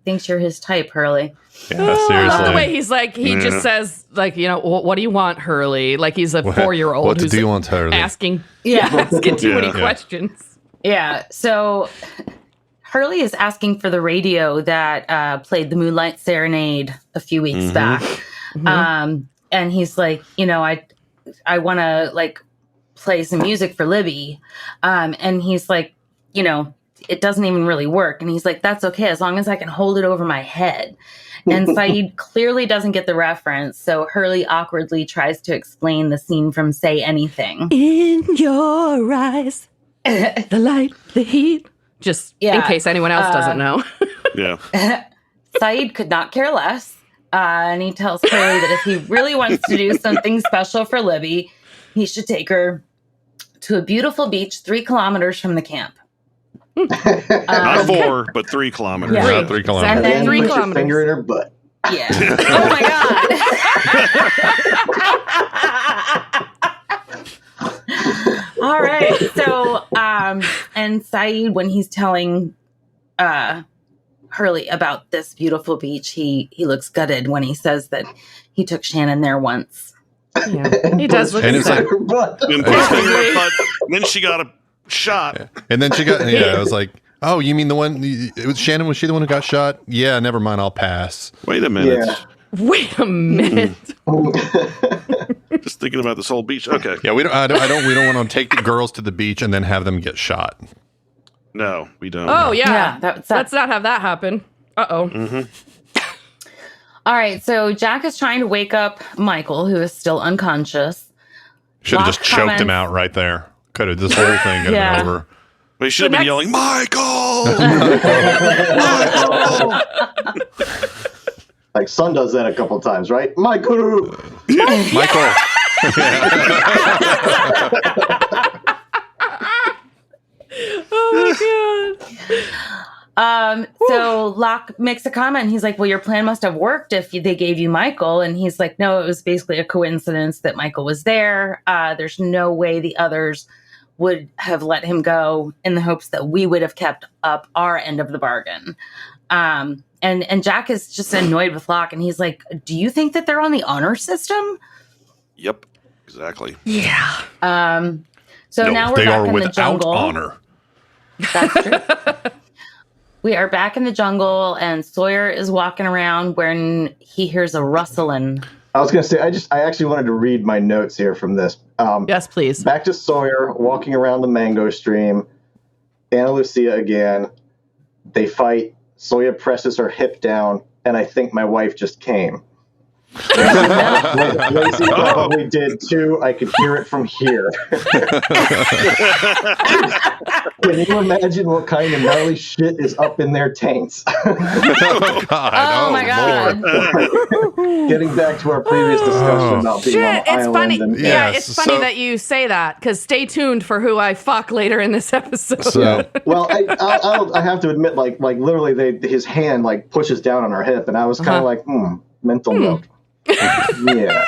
thinks you're his type, Hurley. Yeah, I love seriously. the way he's like, he just says, like, what do you want, Hurley? Like he's a 4-year-old What who's do you want, Hurley? asking Yeah. too many Yeah. questions. Yeah. So Hurley is asking for the radio that played the Moonlight Serenade a few weeks back. And he's like, I want to like play some music for Libby. And he's like, it doesn't even really work. And he's like, that's okay, as long as I can hold it over my head. And Saeed clearly doesn't get the reference. So Hurley awkwardly tries to explain the scene from Say Anything. In your eyes, the light, the heat. Just in Yeah. case anyone else doesn't know. Yeah. Saeed could not care less. And he tells Hurley that if he really wants to do something special for Libby, he should take her to a beautiful beach 3 kilometers from the camp. Not 4, but 3 kilometers. Yeah. Yeah, 3 kilometers. And then 3 Put your kilometers. finger in her butt. Yeah. Oh my God. All right. So, and Saeed, when he's telling Hurley about this beautiful beach, he looks gutted when he says that he took Shannon there once. Yeah. He does look And it's sad. like- Her butt. And put his finger in her butt. Then she got a shot. And then she got, I was like, oh, you mean the one, it was Shannon, was she the one who got shot? Yeah, never mind, I'll pass. Wait a minute. Yeah. Wait a minute. Just thinking about this whole beach. Okay. Yeah, we don't want to take the girls to the beach and then have them get shot. No, we don't. Oh, yeah. that's Let's not have that happen. Uh-oh. All right. So Jack is trying to wake up Michael, who is still unconscious. Should have Locke just choked him comments- out right there. Could have, this whole thing could have been over. But he should have been next- yelling, Michael! Like Son does that a couple times, right? Michael. Michael. Oh, my God. So Locke makes a comment. He's like, well, your plan must have worked if they gave you Michael. And he's like, no, it was basically a coincidence that Michael was there. There's no way the others would have let him go in the hopes that we would have kept up our end of the bargain. And Jack is just annoyed with Locke, and he's like, "Do you think that they're on the honor system?" Yep, exactly. Yeah. So No, now we're they back are in the without jungle. honor. That's true. We are back in the jungle, and Sawyer is walking around when he hears a rustling. I was going to say, I actually wanted to read my notes here from this. Yes, please. Back to Sawyer walking around the mango stream. Ana Lucia again. They fight. Sawyer presses her hip down, and I think my wife just came. Lacy probably did too. I could hear it from here. Can you imagine what kind of gnarly shit is up in their taints? Oh, God. Oh my God. Getting back to our previous discussion about being on Shit, the it's island. funny. And, Yeah, Yes, it's funny so- that you say that, because stay tuned for who I fuck later in this episode. So, Well, I have to admit, like literally, his hand like pushes down on her hip, and I was kind of like, mental note. Yeah.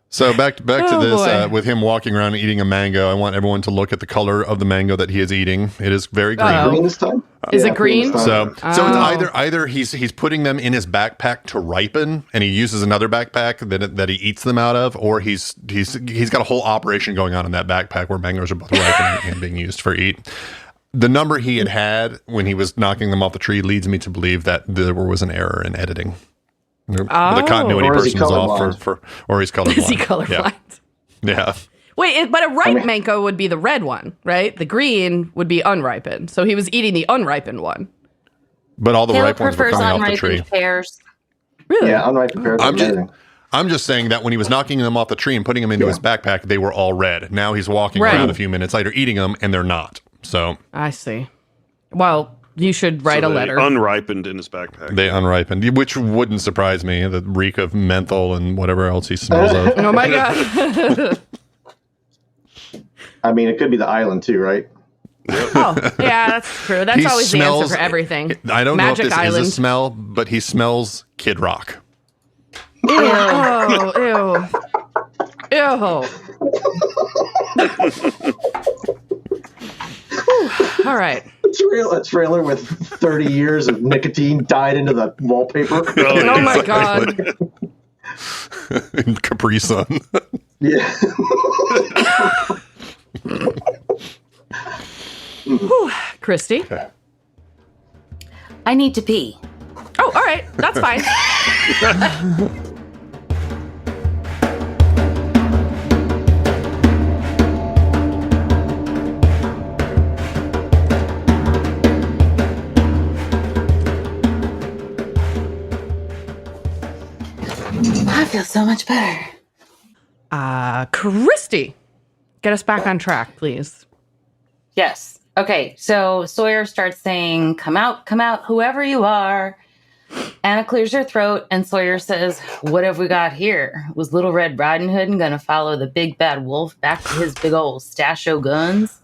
So back to this boy. with him walking around and eating a mango. I want everyone to look at the color of the mango that he is eating. It is very green. Green this time? Is it green green? this time. So it's either he's putting them in his backpack to ripen, and he uses another backpack that he eats them out of, or he's got a whole operation going on in that backpack where mangoes are both ripening and being used for eat. The number he had when he was knocking them off the tree leads me to believe that there was an error in editing. The continuity Or is he person is off colorblind? or he's colorblind. Is he colorblind? Yeah. Wait, but a ripe mango would be the red one, right? The green would be unripened. So he was eating the unripened one. But all the Caleb ripe ones were prefers coming off the tree. unripened pears. Really? Yeah, unripe pears. I'm just saying that when he was knocking them off the tree and putting them into his backpack, they were all red. Now he's walking around a few minutes later eating them, and they're not. So I see. Well, you should write a letter. Unripened in his backpack. they unripened, which wouldn't surprise me. The reek of menthol and whatever else he smells of. Oh my God. I mean, it could be the island too, right? Oh, yeah, that's true. That's He always the smells- answer for everything. I don't Magic know if this Island. is a smell, but he smells Kid Rock. Oh, ew. Ew. Whew. All right. A trailer with 30 years of nicotine dyed into the wallpaper. Oh my God. Capri Sun. Yeah. Christy. I need to pee. Oh, all right. That's fine. I feel so much better. Christy, get us back on track, please. Yes. Okay. So Sawyer starts saying, come out, whoever you are. Anna clears her throat, and Sawyer says, what have we got here? Was Little Red Riding Hood going to follow the big bad wolf back to his big old stash of guns?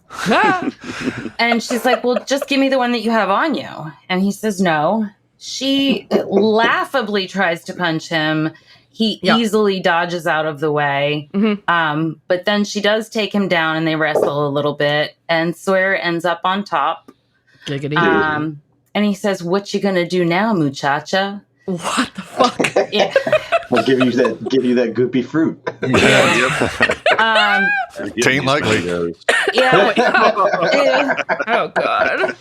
And she's like, well, just give me the one that you have on you. And he says, no. She laughably tries to punch him. He easily dodges out of the way. Mm-hmm. But then she does take him down, and they wrestle a little bit. And Sawyer ends up on top. Giggity. And he says, what you gonna do now, muchacha? What the fuck? Yeah. We'll give you that goopy fruit. Tain't likely. Yeah. Oh, God.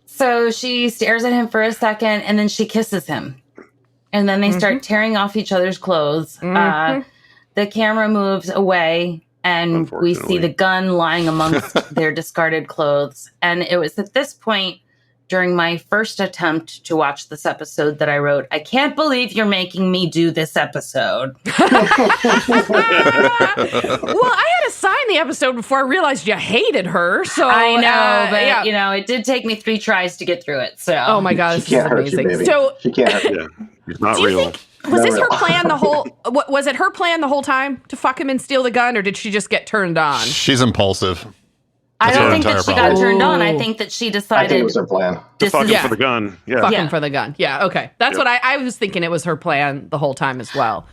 So she stares at him for a second, and then she kisses him. And then they start tearing off each other's clothes. The camera moves away, and we see the gun lying amongst their discarded clothes. And it was at this point, during my first attempt to watch this episode, that I wrote, I can't believe you're making me do this episode. Well, I had to sign the episode before I realized you hated her. So I know, but yeah. you know, it did take me 3 tries to get through it. So Oh my God, this She is can't hurt you, amazing. baby. So, She can't hurt you. Yeah, it's not do you real. think was this her No. plan the whole? Was it her plan the whole time to fuck him and steal the gun, or did she just get turned on? She's impulsive. I That's don't her think that entire she problem. got turned on. I Oh. think that she I think it decided was her plan. this Fuck is him Yeah. for the gun. Yeah. Fuck Yeah. him for the gun. Yeah, okay. That's what I was thinking. It was her plan the whole time as well.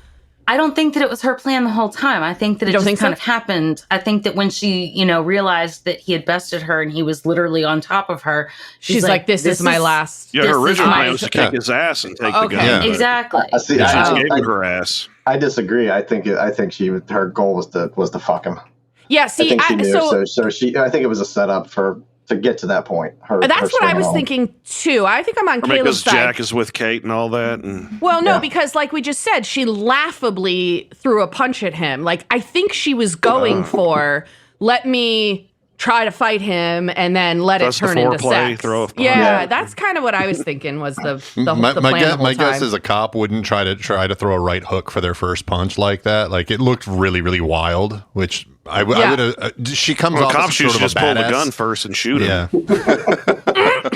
I don't think that it was her plan the whole time. I think that it just kind of happened. I think that when she, realized that he had bested her and he was literally on top of her, she's like, this is my last. Yeah, her original plan was to kick his ass and take the gun. Yeah. Exactly. She gave him her ass. I disagree. I think her goal was to fuck him. Yeah, see, I think she knew. So she, I think it was a setup to get to that point. That's what I was thinking too. I think I'm on Caleb's side. Because Jack is with Kate and all that. Well, no, because like we just said, she laughably threw a punch at him. Like, I think she was going for, let me try to fight him and then let it turn into sex. Yeah, that's kind of what I was thinking was the plan. My guess is a cop wouldn't try to throw a right hook for their first punch like that. Like, it looked really, really wild, which I would have. She comes off as sort of a badass. Pull the gun first and shoot him.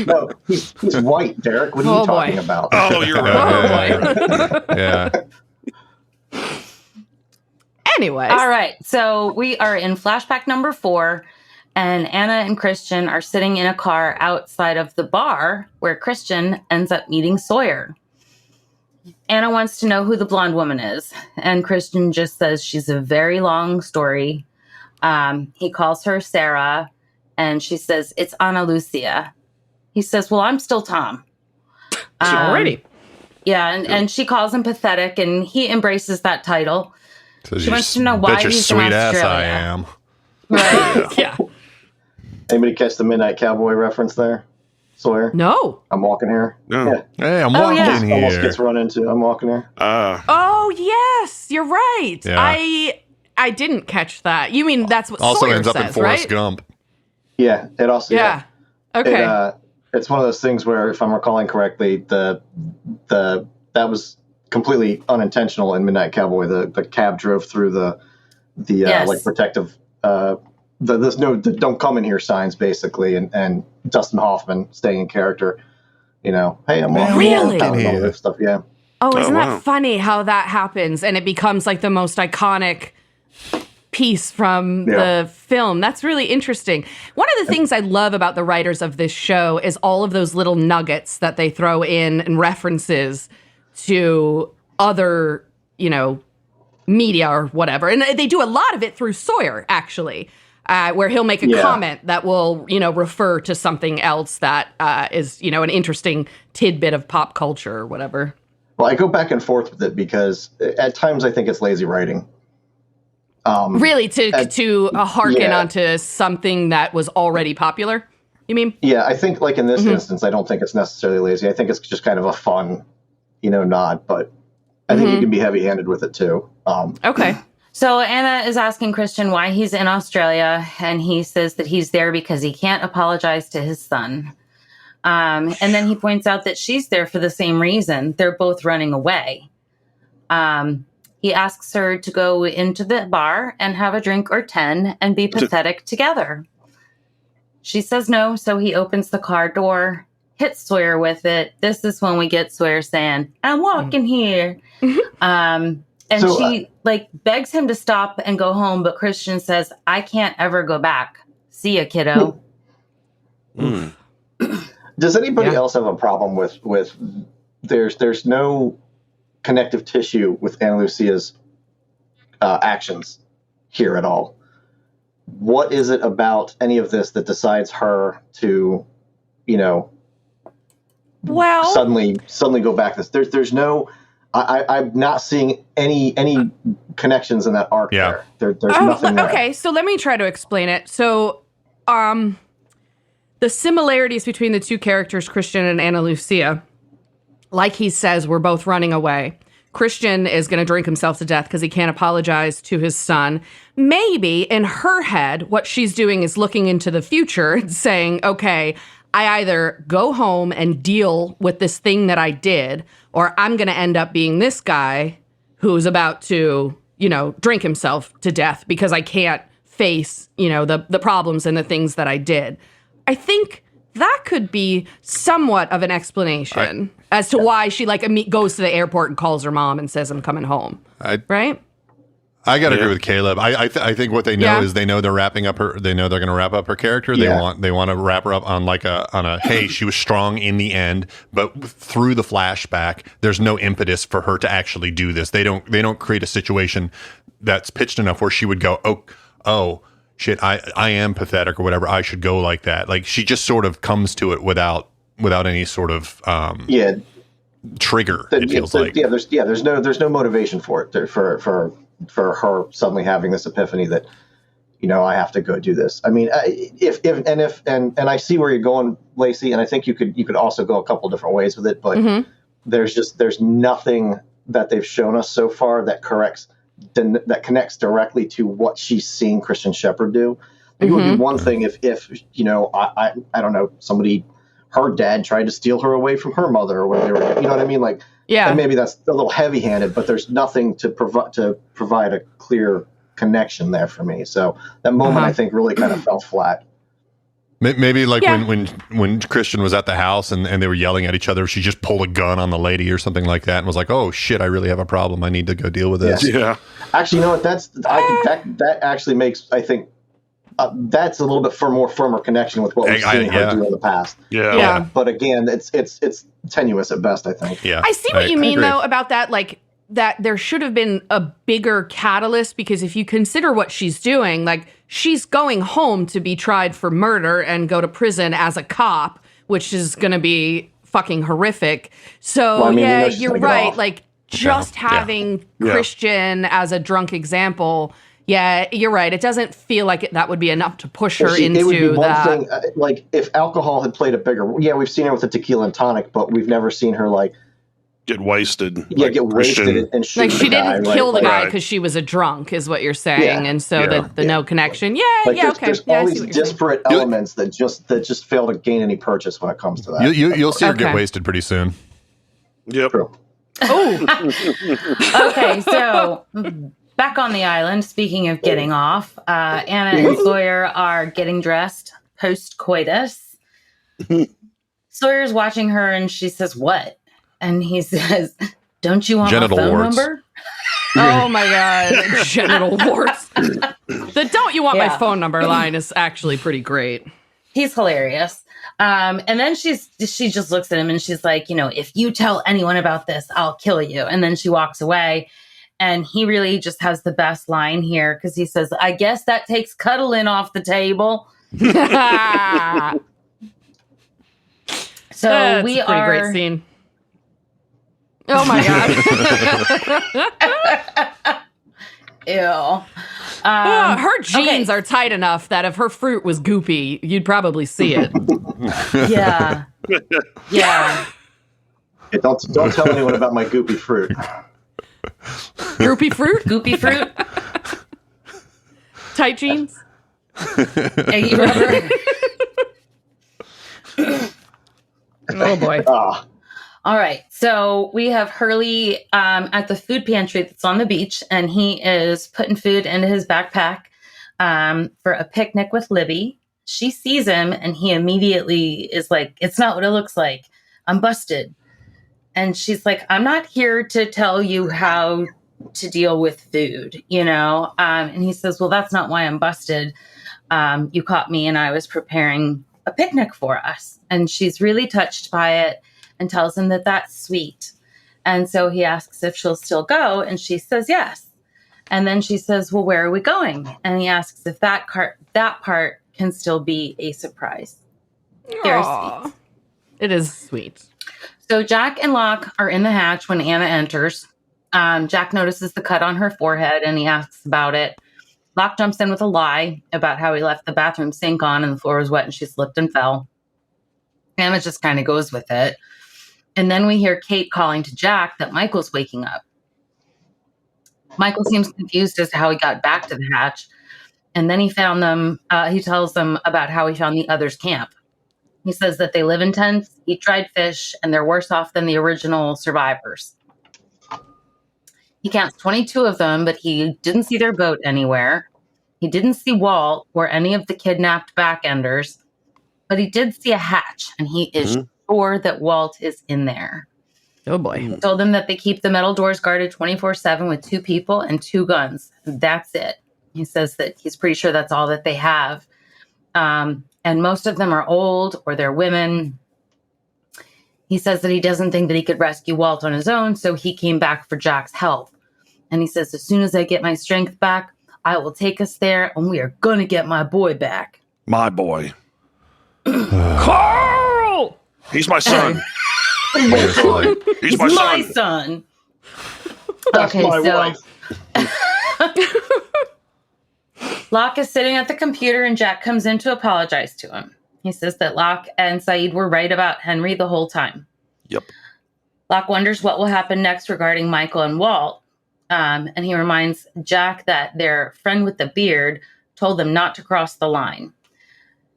No, he's white, Derek. What are you talking about? Oh, you're right. Yeah. Anyways. All right. So we are in flashback number 4. And Anna and Christian are sitting in a car outside of the bar where Christian ends up meeting Sawyer. Anna wants to know who the blonde woman is. And Christian just says she's a very long story. He calls her Sarah. And she says, it's Ana Lucia. He says, well, I'm still Tom. Already. Yeah. And she calls him pathetic. And he embraces that title. So she wants to know why he's in Australia. Ass I am. Right. Yeah. Anybody catch the Midnight Cowboy reference there, Sawyer? No. I'm walking here. No. Yeah. Hey, I'm walking here. Almost gets run into. I'm walking here. Oh yes, you're right. Yeah. I didn't catch that. You mean that's what also Sawyer ends up says, in Forrest right? Gump. Yeah. It also. Yeah. Okay. It's one of those things where, if I'm recalling correctly, that was completely unintentional in Midnight Cowboy. The cab drove through the like protective. There's no don't come in here signs basically, and Dustin Hoffman staying in character, hey, I'm walking really and all this stuff. Yeah. Oh, isn't that funny how that happens and it becomes like the most iconic piece from the film? That's really interesting. One of the things I love about the writers of this show is all of those little nuggets that they throw in and references to other, media or whatever. And they do a lot of it through Sawyer, actually. Where he'll make a comment that will, refer to something else that is, an interesting tidbit of pop culture or whatever. Well, I go back and forth with it because at times I think it's lazy writing. Really, to hearken onto something that was already popular, you mean? Yeah, I think like in this instance, I don't think it's necessarily lazy. I think it's just kind of a fun, nod, but I think you can be heavy-handed with it too. Okay. So Anna is asking Christian why he's in Australia, and he says that he's there because he can't apologize to his son. And then he points out that she's there for the same reason. They're both running away. He asks her to go into the bar and have a drink or 10 and be pathetic together. She says no, so he opens the car door, hits Sawyer with it. This is when we get Sawyer saying, I'm walking here. And so, she begs him to stop and go home, but Christian says, I can't ever go back. See ya, kiddo. Does anybody else have a problem with there's no connective tissue with Ana Lucia's actions here at all? What is it about any of this that decides her to, suddenly go back? There's no. I'm not seeing any connections in that arc there. There's nothing there. Okay, so let me try to explain it. So, the similarities between the two characters, Christian and Ana Lucia, like he says, we're both running away. Christian is going to drink himself to death because he can't apologize to his son. Maybe in her head, what she's doing is looking into the future and saying, okay, I either go home and deal with this thing that I did, or I'm going to end up being this guy who's about to, drink himself to death because I can't face, the problems and the things that I did. I think that could be somewhat of an explanation as to why she goes to the airport and calls her mom and says, I'm coming home. Right? I got to agree with Caleb. I think what they know is they know they're wrapping up her. They know they're going to wrap up her character. They want to wrap her up on a hey, she was strong in the end, but through the flashback, there's no impetus for her to actually do this. They don't create a situation that's pitched enough where she would go, oh shit, I am pathetic or whatever. I should go like that. Like she just sort of comes to it without any sort of trigger. It feels like there's no motivation for it for her suddenly having this epiphany that, I have to go do this. I mean, and I see where you're going, Lacy, and I think you could also go a couple different ways with it, but there's nothing that they've shown us so far that connects directly to what she's seeing Christian Shepherd do. It would be one thing if I don't know, her dad tried to steal her away from her mother or whatever. You know what I mean? Like, and maybe that's a little heavy-handed, but there's nothing to provide a clear connection there for me. So that moment, I think, really kind of fell flat. Maybe like when Christian was at the house and they were yelling at each other, she just pulled a gun on the lady or something like that and was like, "Oh shit, I really have a problem. I need to go deal with this." Yeah. Actually, you know what? That actually makes, I think, that's a little bit more firmer connection with what we've seen her do in the past. Yeah. But again, it's tenuous at best, I think. Yeah. I see what you mean, though, about that, like, that there should have been a bigger catalyst, because if you consider what she's doing, like, she's going home to be tried for murder and go to prison as a cop, which is going to be fucking horrific. So, you're right. Like, just having Christian as a drunk example... Yeah, you're right. It doesn't feel like that would be enough to push her into it would be one that. thing, like if alcohol had played a bigger, we've seen her with the tequila and tonic, but we've never seen her like get wasted. Yeah, get wasted and shoot like she guy, didn't kill the guy because she was a drunk, is what you're saying, and so the no connection. There's all these disparate elements that just fail to gain any purchase when it comes to that. You'll see her get wasted pretty soon. Yep. True. Oh. Okay, so. Back on the island, speaking of getting off, Anna and Sawyer are getting dressed post-coitus. Sawyer's watching her and she says, "What?" And he says, "Don't you want genital my phone warts. number?" Oh my God, genital warts. The "don't you want my phone number" line is actually pretty great. He's hilarious. And then she just looks at him and she's like, "If you tell anyone about this, I'll kill you." And then she walks away. And he really just has the best line here because he says, "I guess that takes cuddling off the table." So That's we a pretty great scene. Oh my God. Ew. Her jeans are tight enough that if her fruit was goopy, you'd probably see it. Yeah. Yeah, don't tell anyone about my goopy fruit. Goopy fruit? Goopy fruit? Tight jeans? Eggy rubber? Oh boy. All right. So we have Hurley at the food pantry that's on the beach, and he is putting food into his backpack for a picnic with Libby. She sees him and he immediately is like, "It's not what it looks like. I'm busted." And she's like, "I'm not here to tell you how to deal with food, And he says, "Well, that's not why I'm busted. You caught me and I was preparing a picnic for us." And she's really touched by it and tells him that that's sweet. And so he asks if she'll still go. And she says, yes. And then she says, "Well, where are we going?" And he asks if that part can still be a surprise. Very sweet. It is sweet. So Jack and Locke are in the hatch when Anna enters. Jack notices the cut on her forehead and he asks about it. Locke jumps in with a lie about how he left the bathroom sink on and the floor was wet and she slipped and fell. Anna just kind of goes with it. And then we hear Kate calling to Jack that Michael's waking up. Michael seems confused as to how he got back to the hatch. And then he tells them about how he found the others' camp. He says that they live in tents, eat dried fish, and they're worse off than the original survivors. He counts 22 of them, but he didn't see their boat anywhere. He didn't see Walt or any of the kidnapped backenders, but he did see a hatch, and he is sure that Walt is in there. Oh boy. Told them that they keep the metal doors guarded 24/7 with 2 people and 2 guns. That's it. He says that he's pretty sure that's all that they have. And most of them are old or they're women. He says that he doesn't think that he could rescue Walt on his own, so he came back for Jack's help. And he says, as soon as I get my strength back, I will take us there, and we are going to get my boy back. My boy. Carl! He's my son. He's my son. That's Okay, my so wife. Locke is sitting at the computer, and Jack comes in to apologize to him. He says that Locke and Saeed were right about Henry the whole time. Yep. Locke wonders what will happen next regarding Michael and Walt. And he reminds Jack that their friend with the beard told them not to cross the line.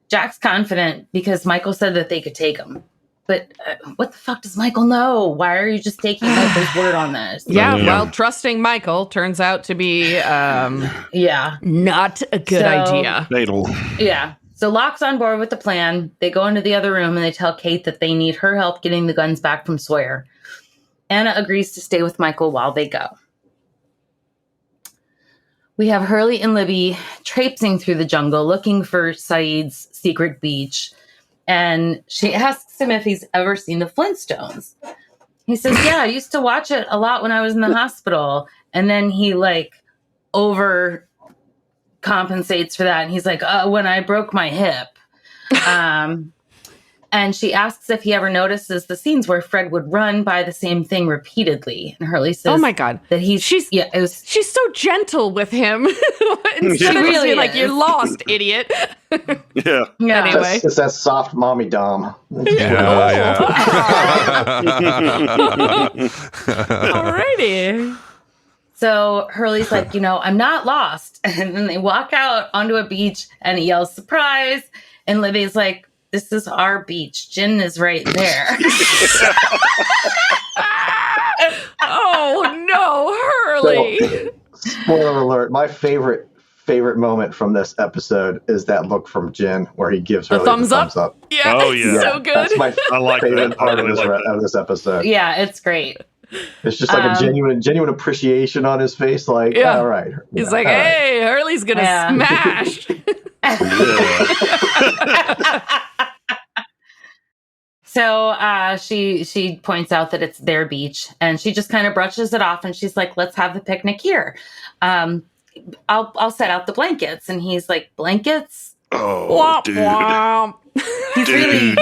Jack's confident because Michael said that they could take him. But what the fuck does Michael know? Why are you just taking Michael's word on this? Yeah, well, trusting Michael turns out to be not a good idea. Fatal. Yeah. So Locke's on board with the plan. They go into the other room and they tell Kate that they need her help getting the guns back from Sawyer. Anna agrees to stay with Michael while they go. We have Hurley and Libby traipsing through the jungle looking for Saeed's secret beach. And she asks him if he's ever seen the Flintstones. He says, yeah, I used to watch it a lot when I was in the hospital. And then he overcompensates for that. And he's like, when I broke my hip. And she asks if he ever notices the scenes where Fred would run by the same thing repeatedly. And Hurley says, oh my God, that she's so gentle with him. Instead she of really just being like, is. you're lost, idiot. Yeah. Anyway. It's that soft mommy dom. Alrighty. So Hurley's like, I'm not lost. And then they walk out onto a beach and he yells, surprise. And Libby's like, this is our beach. Jen is right there. Oh no, Hurley. So, spoiler alert, my favorite moment from this episode is that look from Jen where he gives her the thumbs up. Yeah, Oh, it's yeah. so good. That's my I like favorite that. part I really like that. of this episode. Yeah, it's great. It's just like a genuine appreciation on his face. Like, all right. He's like, hey, Hurley's going to smash. So she points out that it's their beach and she just kind of brushes it off and she's like, let's have the picnic here. I'll set out the blankets. And he's like, blankets? Oh, womp, dude. womp. He's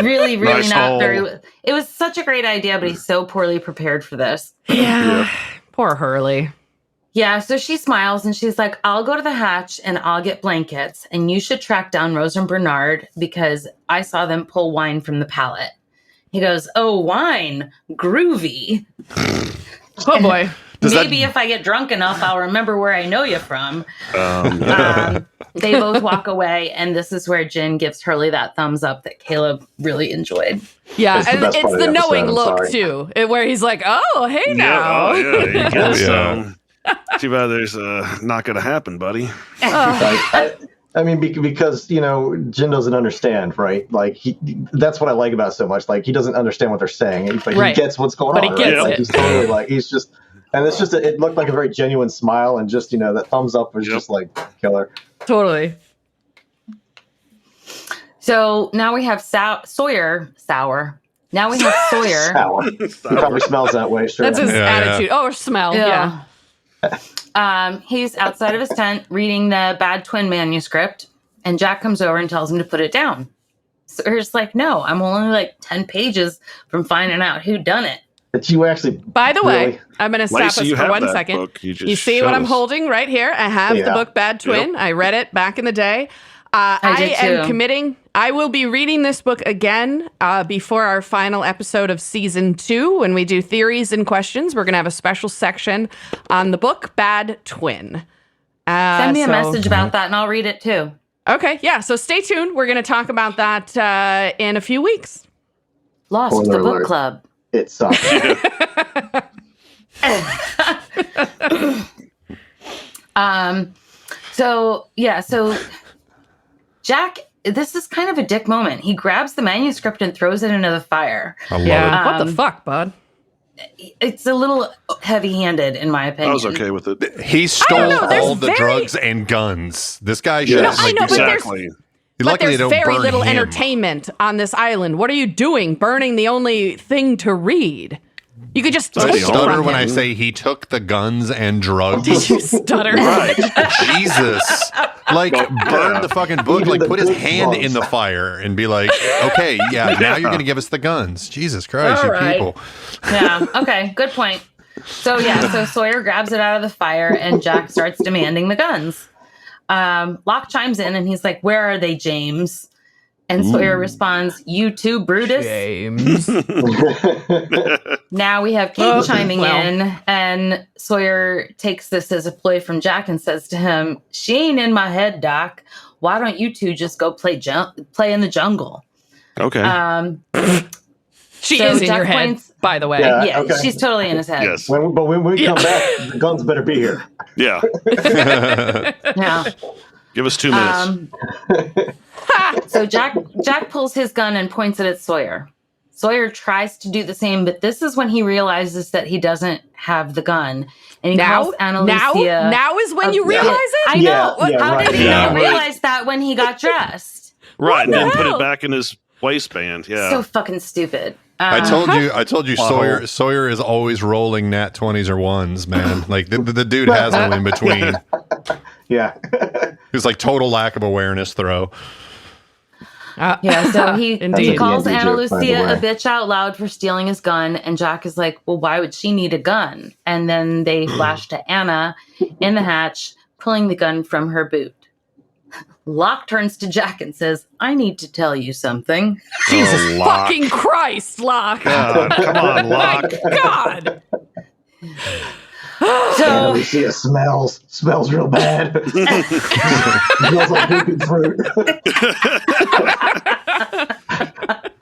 really Nice not hole. very. It was such a great idea, but he's so poorly prepared for this. Yeah. Poor Hurley. Yeah, so she smiles and she's like, I'll go to the hatch and I'll get blankets. And you should track down Rose and Bernard because I saw them pull wine from the pallet. He goes, oh, wine, groovy. Oh, boy. Maybe if I get drunk enough, I'll remember where I know you from. They both walk away, and this is where Jen gives Hurley that thumbs up that Caleb really enjoyed. Yeah, It's the and best it's part of the the episode, knowing I'm look, sorry. too, where he's like, oh, hey now. Yeah, you guess, Yeah. too bad there's not going to happen, buddy. I mean, because, Jen doesn't understand, right? Like, that's what I like about it so much. Like, he doesn't understand what they're saying, but Right. he gets what's going But on. he gets right? it. He's totally like, he's just, and it's just, it looked like a very genuine smile, and just, that thumbs up was just like killer. Totally. So now we have Sawyer. Sour. Now we have Sawyer. Sour. He probably smells that way, sure. That's his Yeah, attitude. Oh, or smell. Yeah. He's outside of his tent reading the Bad Twin manuscript, and Jack comes over and tells him to put it down. Sawyer's like, no, I'm only 10 pages from finding out who done it. But you actually. By the way, really- I'm going to stop Lacy, us you for have 1 that second. book. You just You see showed what I'm us. holding right here? I have the Yeah. book Bad Twin. Yep. I read it back in the day. I did am too. committing. I will be reading this book again before our final episode of season 2 when we do theories and questions. We're going to have a special section on the book Bad Twin. Send me a message about that, and I'll read it too. Okay, yeah. So stay tuned. We're going to talk about that in a few weeks. Lost Spoiler the book alert. club. It sucks. So Jack, this is kind of a dick moment. He grabs the manuscript and throws it into the fire. I love Yeah. What the fuck, bud? it's a little heavy-handed in my opinion. I was okay with it. He stole all the very- drugs and guns. This guy Yeah, should I know, but there's- exactly. But luckily they there's don't very burn little him. entertainment on this island. What are you doing? Burning the only thing to read. You could just That's take the it Stutter from when him. I say he took the guns and drugs. Did you stutter? Right. Jesus. Like, burn the fucking book. Even Like, the put his good hand ones. in the fire and be like, okay, yeah, now you're going to give us the guns. Jesus Christ, All you right. people. Yeah. Okay. Good point. So so Sawyer grabs it out of the fire, and Jack starts demanding the guns. Locke chimes in, and he's like, "Where are they, James?" And Sawyer responds, "You too, Brutus." James. Now we have Kate chiming in, and Sawyer takes this as a ploy from Jack and says to him, "She ain't in my head, Doc. Why don't you two just go play in the jungle?" Okay. She So is in Jack your head, points- by the way. Yeah. Yeah, Okay. she's totally in his head. Yes. But when we come back, the guns better be here. Yeah. Yeah. Give us 2 minutes. So Jack pulls his gun and points it at Sawyer. Sawyer tries to do the same, but this is when he realizes that he doesn't have the gun, and he calls Ana Lucia. Now is when you realize it? I know. Yeah, How right. did he Yeah, not right. realize that when he got dressed? Right. And the then put hell? it back in his waistband. Yeah. So fucking stupid. I told you, Wow. Sawyer is always rolling nat 20s or 1s, man. Like, the dude has no in between. Yeah. It's like total lack of awareness throw. Yeah, so he Indeed. calls That's a Ana joke, by the Lucia a way. bitch out loud for stealing his gun, and Jack is like, well, why would she need a gun? And then they flash to Anna in the hatch, pulling the gun from her boot. Locke turns to Jack and says, I need to tell you something. Jesus Oh, Locke. fucking Christ, Locke. God, come on, My Locke. God. Ana So Lucia smells real bad. Smells like pooping fruit.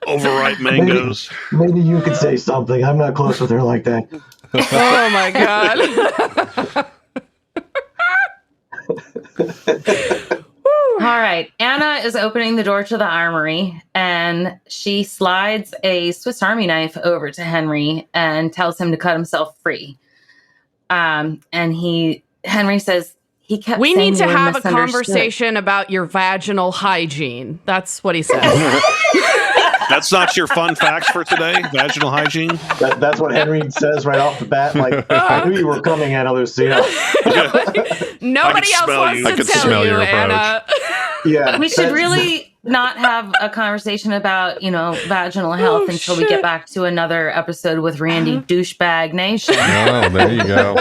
Overripe mangoes. Maybe you could say something. I'm not close with her like that. Oh my God. all right, Anna is opening the door to the armory, and she slides a Swiss Army knife over to Henry and tells him to cut himself free. And Henry says he kept. We saying need to you were have a misunderstood. conversation about your vaginal hygiene. That's what he said. That's not your fun facts for today? Vaginal hygiene? That's what Henry says right off the bat. Like, I knew you were coming, Ana Lucia. Nobody else smell wants you. I to could tell smell you, your approach. Anna. Yeah. We should really not have a conversation about, vaginal health until we get back to another episode with Randy Douchebag Nation. Oh, there you go.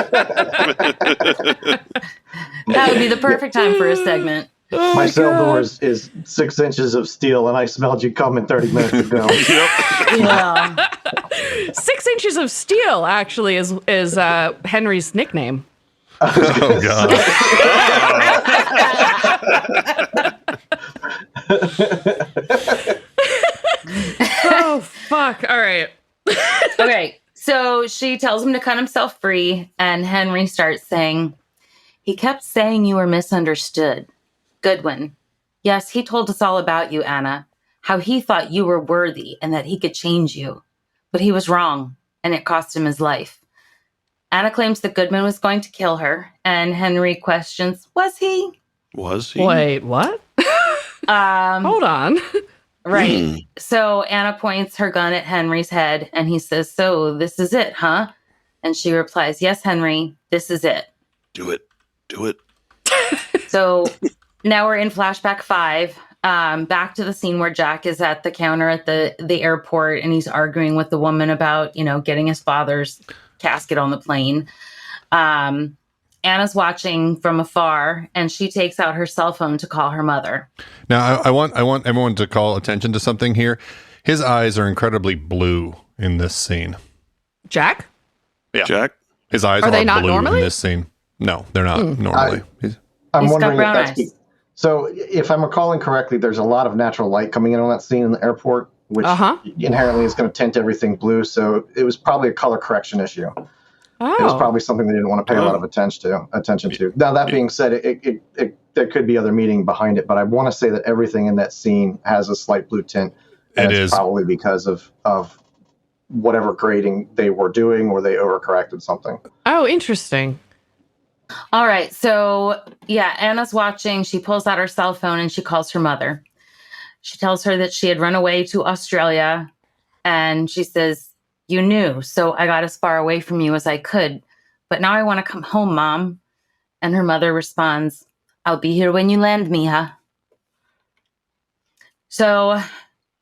That would be the perfect time for a segment. My cell door is 6 inches of steel, and I smelled you coming 30 minutes ago. Yep. Yeah. 6 inches of steel actually is Henry's nickname. Oh, God. Oh fuck! All right. Okay, so she tells him to cut himself free, and Henry starts saying, he kept saying you were misunderstood. Goodwin. Yes, he told us all about you, Anna, how he thought you were worthy and that he could change you. But he was wrong, and it cost him his life. Anna claims that Goodman was going to kill her, and Henry questions, was he? Was he? Wait, what? Hold on. Right. So Anna points her gun at Henry's head, and he says, so this is it, huh? And she replies, yes, Henry, this is it. Do it. Do it. So now we're in flashback 5, back to the scene where Jack is at the counter at the airport, and he's arguing with the woman about, getting his father's casket on the plane. Anna's watching from afar, and she takes out her cell phone to call her mother. Now, I want everyone to call attention to something here. His eyes are incredibly blue in this scene. Jack? Yeah. Jack? His eyes Are are they not blue normally? in this scene. No, they're not normally. I'm He's got wondering brown if that's eyes. so. If I'm recalling correctly, there's a lot of natural light coming in on that scene in the airport, which inherently is going to tint everything blue. So it was probably a color correction issue. Oh. It was probably something they didn't want to pay a lot of attention to. Now that being said, there could be other meaning behind it, but I want to say that everything in that scene has a slight blue tint. And It it's is. probably because of whatever grading they were doing, or they overcorrected something. Oh, interesting. All right. So, yeah, Anna's watching. She pulls out her cell phone and she calls her mother. She tells her that she had run away to Australia. And she says, "You knew, so I got as far away from you as I could. But now I want to come home, Mom." And her mother responds, "I'll be here when you land, Mija." So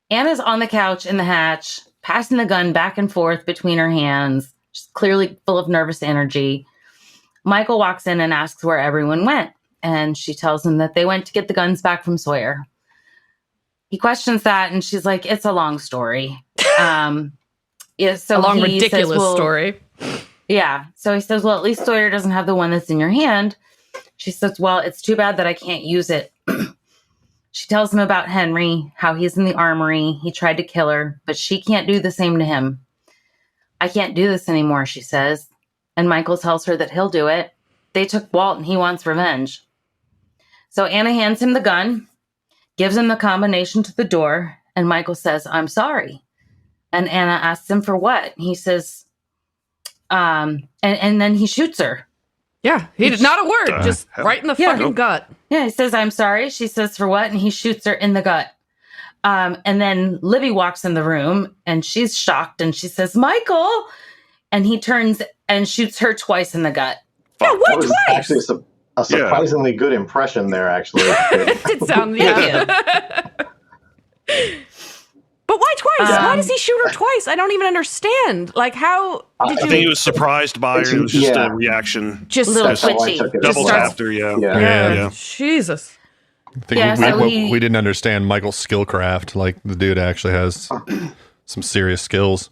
Anna's on the couch in the hatch, passing the gun back and forth between her hands. She's clearly full of nervous energy. Michael walks in and asks where everyone went. And she tells him that they went to get the guns back from Sawyer. He questions that, and she's like, "It's a long story." Yeah, so A long, he ridiculous says, well, story. Yeah. So he says, "Well, at least Sawyer doesn't have the one that's in your hand." She says, "Well, it's too bad that I can't use it." She tells him about Henry, how he's in the armory. He tried to kill her, but she can't do the same to him. "I can't do this anymore," she says. And Michael tells her that he'll do it. They took Walt and he wants revenge. So Anna hands him the gun, gives him the combination to the door, and Michael says, "I'm sorry." And Anna asks him for what? He says, and then he shoots her. Yeah, he did not a word, just right in the fucking gut. Yeah, he says, "I'm sorry." She says, "For what?" And he shoots her in the gut. And then Libby walks in the room and she's shocked and she says, "Michael." And he turns and shoots her twice in the gut. Yeah, what, was twice? actually a surprisingly good impression there, actually. It did sound, yeah. But why twice? Why does he shoot her twice? I don't even understand. Like, how did you... I think he was surprised by her. It was just a reaction. Just a little so twitchy. Double tapped her, Yeah. Jesus. I think we didn't understand Michael's skillcraft. Like, the dude actually has some serious skills.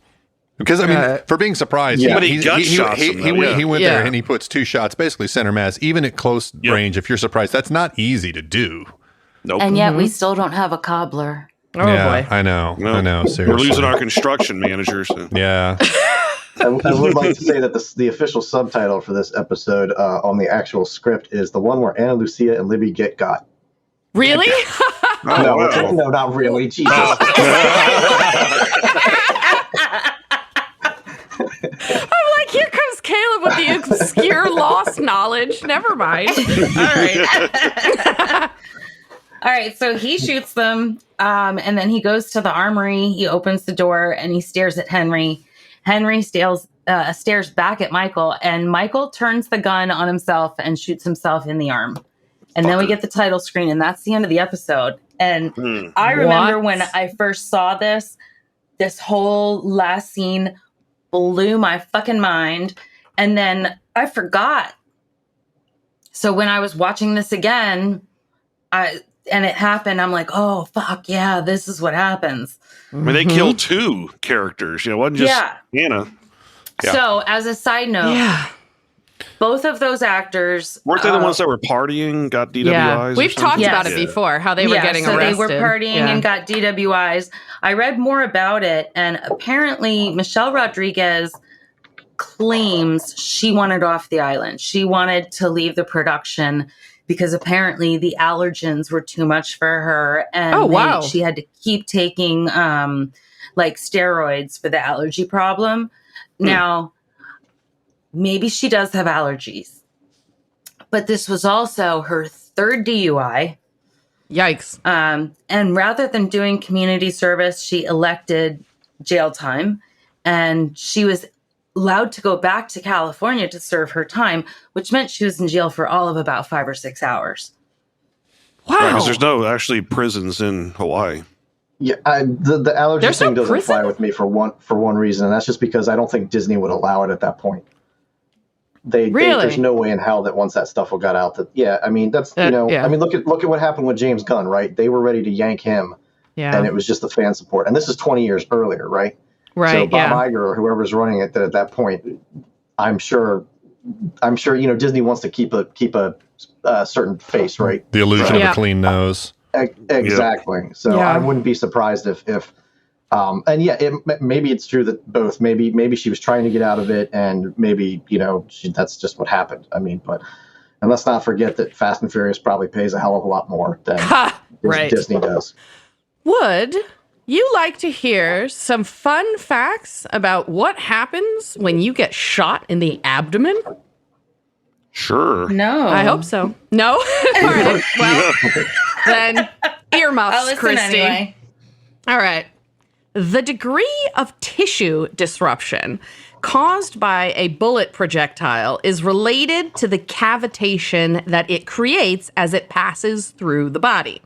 Because, I mean, for being surprised, but he went there and he puts 2 shots, basically center mass, even at close range. If you're surprised, that's not easy to do. Nope. And yet we still don't have a cobbler. Oh, boy. I know. Seriously. We're losing our construction manager. So. Yeah. I would like to say that the official subtitle for this episode on the actual script is the one where Ana Lucia and Libby get got. Really? No, not really. Jesus. I'm like, here comes Caleb with the obscure lost knowledge. Never mind. All right. All right, so he shoots them, and then he goes to the armory. He opens the door, and he stares at Henry. Henry stares back at Michael, and Michael turns the gun on himself and shoots himself in the arm. And then we get the title screen, and that's the end of the episode. And I remember when I first saw this whole last scene blew my fucking mind. And then I forgot. So when I was watching this again, and it happened, I'm like, oh, fuck, yeah, this is what happens. I mean, they killed 2 characters. It wasn't just Anna. Yeah. So as a side note, both of those actors... Weren't they the ones that were partying, got DWIs? Yeah. We've talked about it before, how they were getting arrested. So they were partying and got DWIs. I read more about it, and apparently Michelle Rodriguez claims she wanted off the island. She wanted to leave the production because apparently the allergens were too much for her. And she had to keep taking like steroids for the allergy problem. Now, maybe she does have allergies, but this was also her 3rd DUI. Yikes. And rather than doing community service, she elected jail time, and she was allowed to go back to California to serve her time, which meant she was in jail for all of about 5 or 6 hours. Wow. Because there's no actually prisons in Hawaii. Yeah, the allergy thing doesn't fly with me for one reason, and that's just because I don't think Disney would allow it at that point. There's no way in hell that once that stuff got out that I mean that's I mean look at what happened with James Gunn, right? They were ready to yank him, and it was just the fan support, and this is 20 years earlier, right? Right. So Bob Iger or whoever's running it at that point, I'm sure Disney wants to keep a certain face, right? The illusion of a clean nose. Exactly. Yep. So I wouldn't be surprised if maybe it's true that both. Maybe she was trying to get out of it, and maybe that's just what happened. I mean, and let's not forget that Fast and Furious probably pays a hell of a lot more than Disney does. Would you like to hear some fun facts about what happens when you get shot in the abdomen? Sure. No. I hope so. No? All right. Well, then earmuffs, I'll listen Christy. anyway. All right. The degree of tissue disruption caused by a bullet projectile is related to the cavitation that it creates as it passes through the body.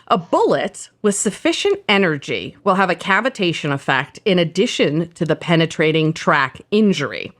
A bullet with sufficient energy will have a cavitation effect in addition to the penetrating track injury.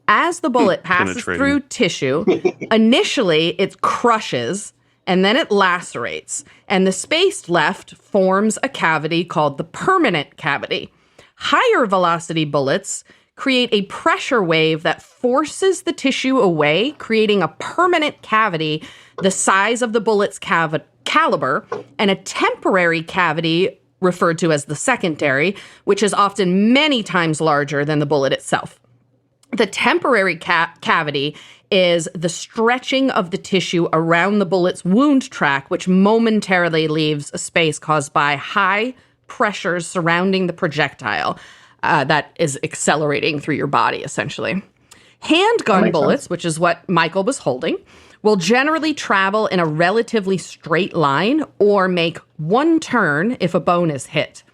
As the bullet passes through tissue, initially it crushes and then it lacerates, and the space left forms a cavity called the permanent cavity. Higher velocity bullets create a pressure wave that forces the tissue away, creating a permanent cavity the size of the bullet's caliber, and a temporary cavity referred to as the secondary, which is often many times larger than the bullet itself. The temporary cavity is the stretching of the tissue around the bullet's wound track, which momentarily leaves a space caused by high pressures surrounding the projectile that is accelerating through your body, essentially. Handgun bullets, which is what Michael was holding, will generally travel in a relatively straight line or make one turn if a bone is hit.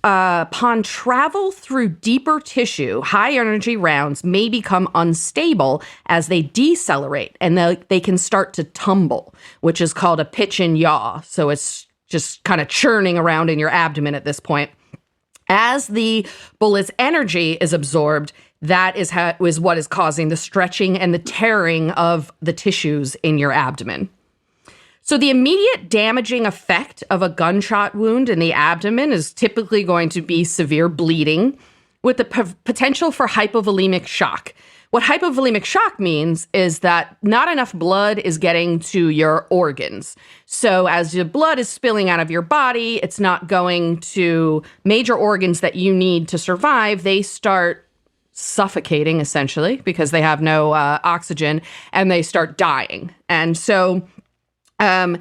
Upon travel through deeper tissue, high-energy rounds may become unstable as they decelerate, and they can start to tumble, which is called a pitch and yaw. So it's just kind of churning around in your abdomen at this point. As the bullet's energy is absorbed, that is what is causing the stretching and the tearing of the tissues in your abdomen. So the immediate damaging effect of a gunshot wound in the abdomen is typically going to be severe bleeding with the potential for hypovolemic shock. What hypovolemic shock means is that not enough blood is getting to your organs. So as your blood is spilling out of your body, it's not going to major organs that you need to survive. They start suffocating, essentially, because they have no oxygen, and they start dying. And so one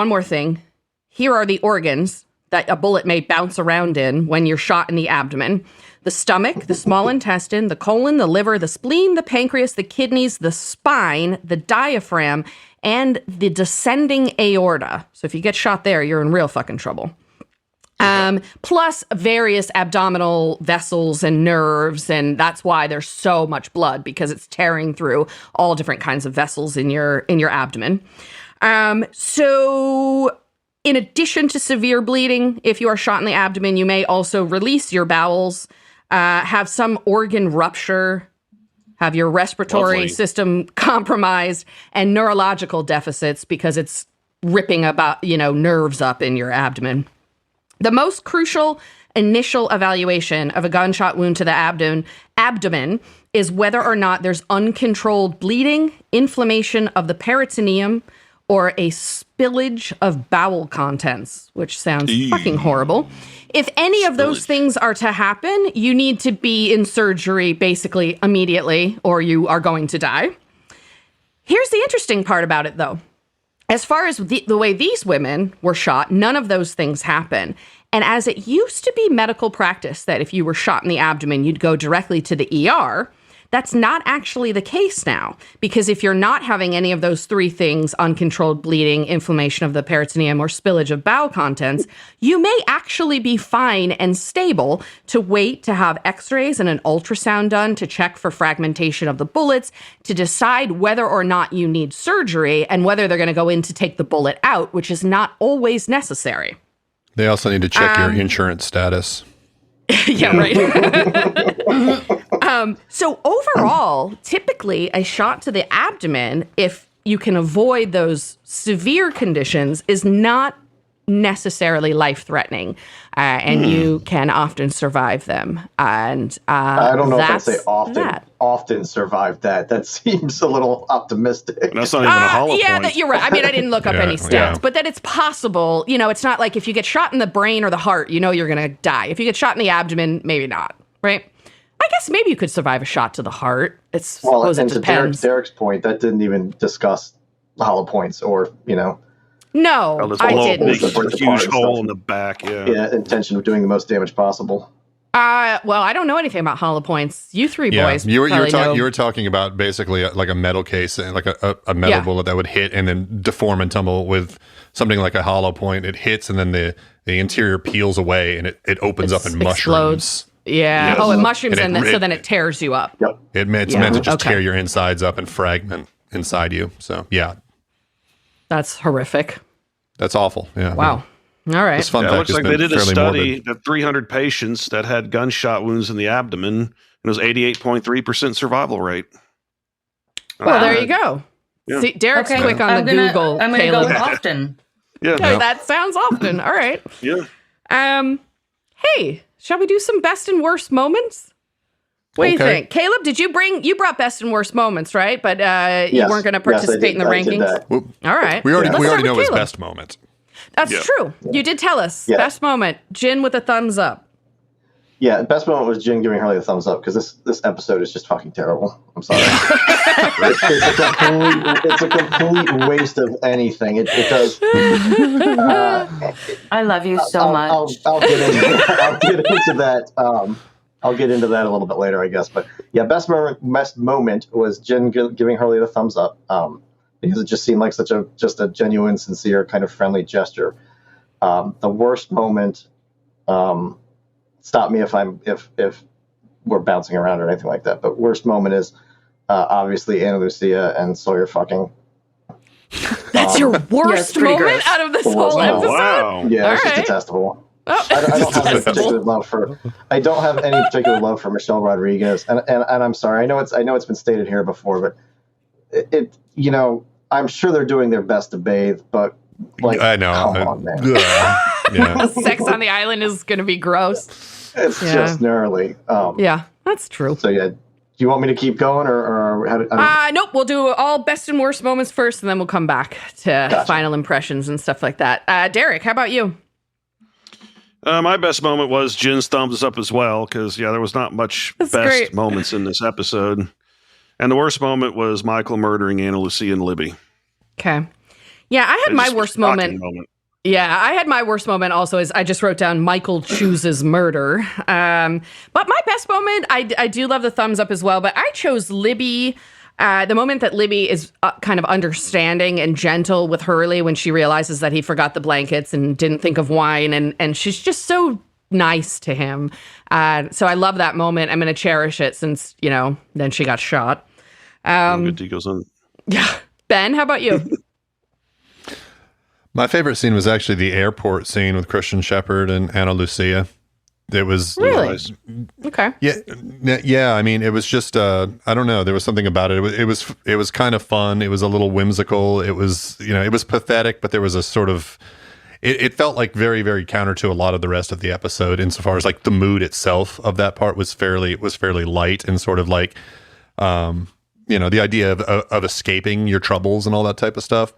more thing. Here are the organs that a bullet may bounce around in when you're shot in the abdomen. The stomach, the small intestine, the colon, the liver, the spleen, the pancreas, the kidneys, the spine, the diaphragm, and the descending aorta. So if you get shot there, you're in real fucking trouble. Plus various abdominal vessels and nerves, and that's why there's so much blood, because it's tearing through all different kinds of vessels in your abdomen. So in addition to severe bleeding, if you are shot in the abdomen, you may also release your bowels, have some organ rupture, have your respiratory system compromised, and neurological deficits because it's ripping nerves up in your abdomen. The most crucial initial evaluation of a gunshot wound to the abdomen is whether or not there's uncontrolled bleeding, inflammation of the peritoneum, or a spillage of bowel contents, which sounds fucking horrible. If any of those things are to happen, you need to be in surgery basically immediately, or you are going to die. Here's the interesting part about it, though. As far as the way these women were shot, none of those things happen. And as it used to be medical practice that if you were shot in the abdomen, you'd go directly to the ER, that's not actually the case now. Because if you're not having any of those three things, uncontrolled bleeding, inflammation of the peritoneum, or spillage of bowel contents, you may actually be fine and stable to wait to have x-rays and an ultrasound done to check for fragmentation of the bullets, to decide whether or not you need surgery and whether they're going to go in to take the bullet out, which is not always necessary. They also need to check your insurance status. Yeah, right. So overall, typically a shot to the abdomen, if you can avoid those severe conditions, is not necessarily life-threatening, and you can often survive them. And I don't know if I'd say often survive that. That seems a little optimistic. That's not even a hollow point. You're right. I mean, I didn't look up any stats, but that it's possible. It's not like if you get shot in the brain or the heart, you're going to die. If you get shot in the abdomen, maybe not, right? I guess maybe you could survive a shot to the heart. And to Derek's point, that didn't even discuss hollow points or, No, Oh, this I blow up didn't. makes a Break huge apart hole stuff. in the back. Yeah. Yeah, intention of doing the most damage possible. Well, I don't know anything about hollow points. You three boys, you probably know. were talking about basically like a metal case and like a metal bullet that would hit and then deform and tumble with something like a hollow point. It hits and then the interior peels away and it opens up and mushrooms. Explodes. Yeah. Yes. Oh, it mushrooms And so then it tears you up. Yep. It's meant to just Okay. tear your insides up and fragment inside you. So yeah, That's horrific. that's awful. Yeah. Wow. All right. This fun Yeah, it fact looks has like been they did a fairly study morbid. that 300 patients that had gunshot wounds in the abdomen, and it was 88.3% survival rate. Well, there you go. Yeah. See, Derek's Okay, quick on the Google. I'm gonna Caleb. go often. Yeah. Oh, that sounds often. All right. Yeah. Hey, shall we do some best and worst moments? What do you Okay. think? Caleb, you brought best and worst moments, right? But you Yes. weren't going to Yes, I participate in the did. I did rankings. that. Well, All right. we already Let's start know with his Caleb. best moment. That's Yeah. true. You did tell us. Yeah. Best moment. Jin with a thumbs up. Yeah, best moment was Jen giving Harley a thumbs up because this episode is just fucking terrible. I'm sorry. it's a complete waste of anything. It does. I love you so much. I'll get into that. I'll get into that a little bit later, I guess. But yeah, best moment was Jen giving Harley the thumbs up because it just seemed like such a genuine, sincere, kind of friendly gesture. The worst moment. Stop me if we're bouncing around or anything like that. But worst moment is obviously Ana Lucia and Sawyer fucking. That's your Yeah, it's worst pretty moment gross. out of this Worst whole moment. episode? Wow. Yeah, it's All just right. detestable. Oh. I don't have any particular love for. I don't have any particular love for Michelle Rodriguez, and I'm sorry. I know it's been stated here before, but it I'm sure they're doing their best to bathe, but like I know. come on, man. Yeah. Sex on the island is going to be gross. It's Yeah. just gnarly. Yeah, that's true. So yeah, do you want me to keep going or how do, Nope, we'll do all best and worst moments first, and then we'll come back to final impressions and stuff like that. Derek, how about you? My best moment was Jin's thumbs up as well, because there was not much That's best great. moments in this episode. And the worst moment was Michael murdering Ana Lucia and Libby. Okay. Yeah, I had It my just was worst a shocking moment. Yeah, I had my worst moment also is I just wrote down Michael chooses murder. But my best moment, I do love the thumbs up as well, but I chose Libby. The moment that Libby is kind of understanding and gentle with Hurley when she realizes that he forgot the blankets and didn't think of wine, and she's just so nice to him. So I love that moment. I'm going to cherish it since, then she got shot. Good deed goes on. Yeah. Ben, how about you? My favorite scene was actually the airport scene with Christian Shepherd and Ana Lucia. It was Really? Nice. Okay. Yeah. I mean, it was just I don't know. There was something about it. It was kind of fun. It was a little whimsical. It was it was pathetic, but there was a sort of it felt like very, very counter to a lot of the rest of the episode insofar as like the mood itself of that part was fairly light and sort of like the idea of escaping your troubles and all that type of stuff.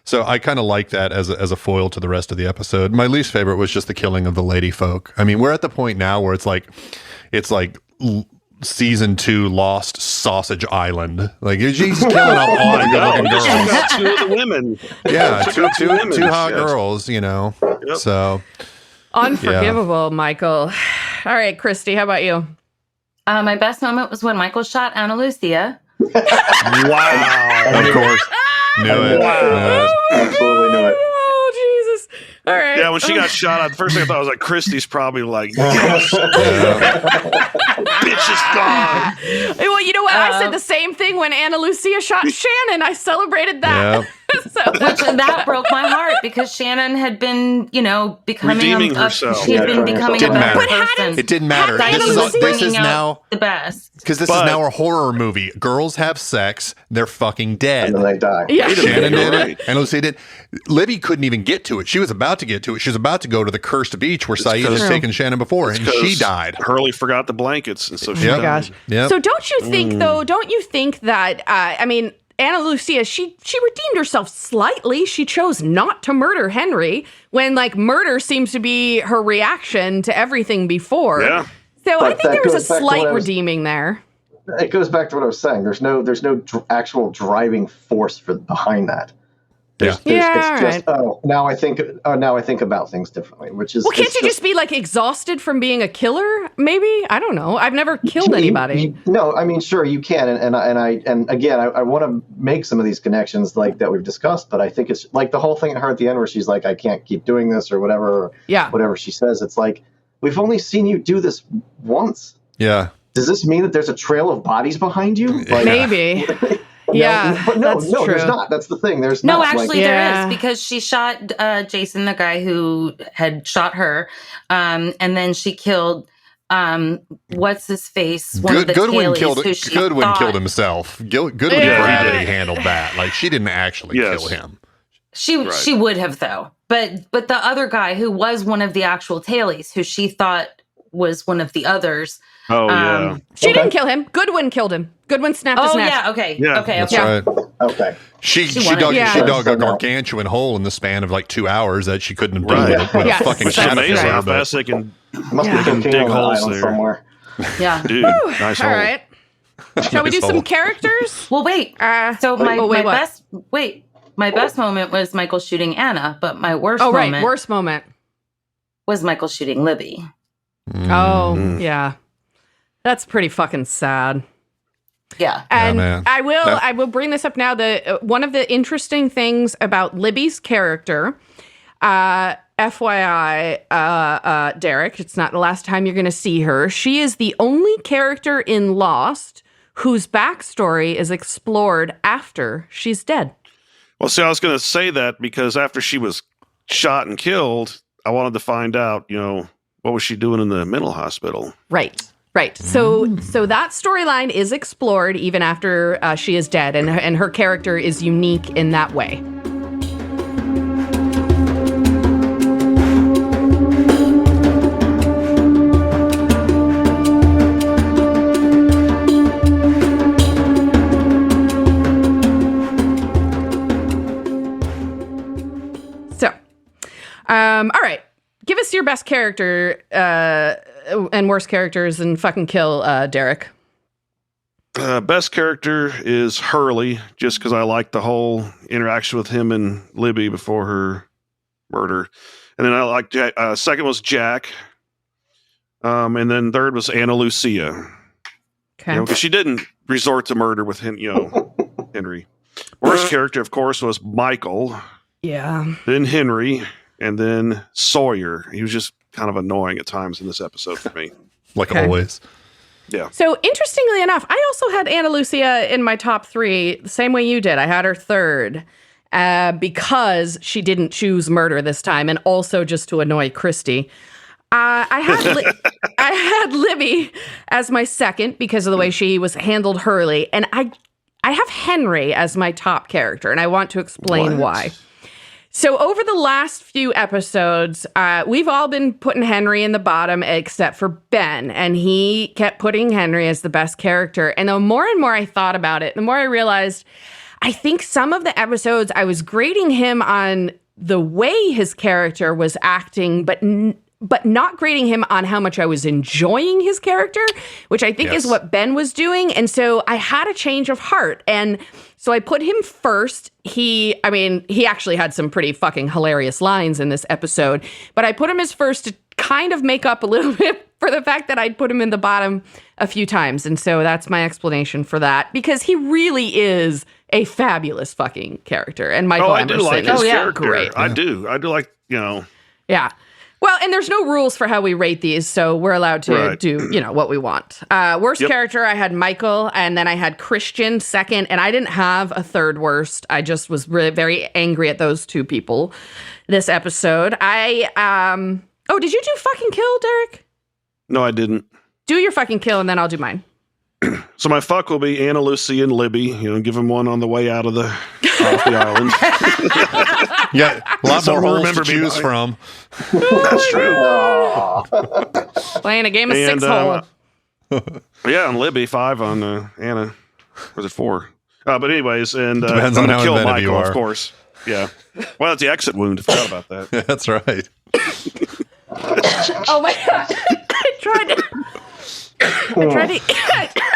So I kind of like that as a foil to the rest of the episode. My least favorite was just the killing of the lady folk. I mean, we're at the point now where it's like season 2 Lost Sausage Island. Like she's killing off all the good-looking She girls. got 2 of the women. Yeah, two women, hot yes. girls. Yep. So Unforgivable, Michael. All right, Christy, how about you? My best moment was when Michael shot Ana Lucia. Wow. of course, knew it. absolutely knew it. Oh, Jesus. All right. Yeah, when she got shot at, the first thing I thought was like, Christy's probably like, yes, bitch is gone. Well, you know what? I said the same thing when Ana Lucia shot Shannon. I celebrated that. Yeah. That broke my heart because Shannon had been, becoming Redeeming herself. She had been becoming a Didn't better matter. person. It didn't matter. Ana This Lucia is bringing out now the best. because this But- is now a horror movie. Girls have sex, they're fucking dead. And then they die. Yeah. Shannon You're did right. it, and Lucy did. Libby couldn't even get to it. She was about to get to it. She was about to go to the cursed beach where Saeed has true. taken Shannon before, and she 'Cause died. Hurley forgot the blankets, and so she Yep. died. Gosh. Yep. So don't you think, though, that, Ana Lucia, she redeemed herself slightly. She chose not to murder Henry when, murder seems to be her reaction to everything before. Yeah. So I But think that there was a goes back to slight what I was- redeeming there. It goes back to what I was saying. There's no actual driving force behind that. It's Yeah, just now I think about things differently, which is well, can't you just be like exhausted from being a killer? Maybe, I don't know. I've never killed anybody. No, I mean, sure you can, and again, I want to make some of these connections like that we've discussed, but I think it's like the whole thing in her at the end where she's like, I can't keep doing this or whatever, whatever she says. It's like, we've only seen you do this once. Yeah. Does this mean that there's a trail of bodies behind you? Like, Maybe. No, but no, true. There's not. That's the thing. There's no, not. actually, there is, because she shot Jason, the guy who had shot her, and then she killed what's his face? One of the Goodwin tailies killed himself. Goodwin Bradley handled that. Like, she didn't actually kill him. She would have, though. But the other guy who was one of the actual tailies, who she thought was one of the others. Oh, yeah. She didn't kill him. Goodwin killed him. Goodwin snapped his neck. Yeah, okay. Yeah, okay, that's okay. right. Okay. She dug a gargantuan hole in the span of like 2 hours that she couldn't have done with a fucking It's amazing caterpillar. how fast they can Must be dig holes there. somewhere. Yeah. Dude, nice hole. All right. Shall we do some characters? Well, wait. So my what? my best moment was Michael shooting Anna, but my worst worst moment was Michael shooting Libby. Oh, yeah. That's pretty fucking sad. Yeah. And man. I will bring this up now. One of the interesting things about Libby's character, FYI, Derek, it's not the last time you're going to see her. She is the only character in Lost whose backstory is explored after she's dead. Well, see, I was going to say that because after she was shot and killed, I wanted to find out, what was she doing in the mental hospital? Right. So that storyline is explored even after she is dead, and her character is unique in that way. So, all right. Give us your best character and worst characters and fucking kill Derek. Best character is Hurley, just because I like the whole interaction with him and Libby before her murder. And then I like second was Jack. And then third was Ana Lucia. Okay. Because she didn't resort to murder with him, Henry. Worst character, of course, was Michael. Yeah. Then Henry. And then Sawyer. He was just kind of annoying at times in this episode for me. Like always. Yeah. So interestingly enough, I also had Ana Lucia in my top 3, the same way you did. I had her third because she didn't choose murder this time, and also just to annoy Christy. I had Libby as my second because of the way she was handled Hurley, and I have Henry as my top character, and I want to explain why. So over the last few episodes, we've all been putting Henry in the bottom except for Ben, and he kept putting Henry as the best character. And the more and more I thought about it, the more I realized I think some of the episodes I was grading him on the way his character was acting, but not grading him on how much I was enjoying his character, which I think is what Ben was doing. And so I had a change of heart. And so I put him first. He actually had some pretty fucking hilarious lines in this episode, but I put him as first to kind of make up a little bit for the fact that I'd put him in the bottom a few times. And so that's my explanation for that, because he really is a fabulous fucking character. And Michael Emerson like his character. Great. I do like, Yeah. Well, and there's no rules for how we rate these, so we're allowed to do, what we want. Worst character, I had Michael, and then I had Christian second, and I didn't have a third worst. I just was really very angry at those two people this episode. Did you do fucking kill, Derek? No, I didn't. Do your fucking kill, and then I'll do mine. So my fuck will be Ana Lucia and Libby. Give them one on the way out of the island. Yeah, a lot more holes to choose from. That's true. Playing a game of 6-hole. Yeah, on Libby, 5 on Anna. Or was it 4? But anyways, and depends I'm on going how to kill inventive you Michael, are. of course. Yeah. Well, that's the exit wound. I forgot about that. Yeah, that's right. Oh my God.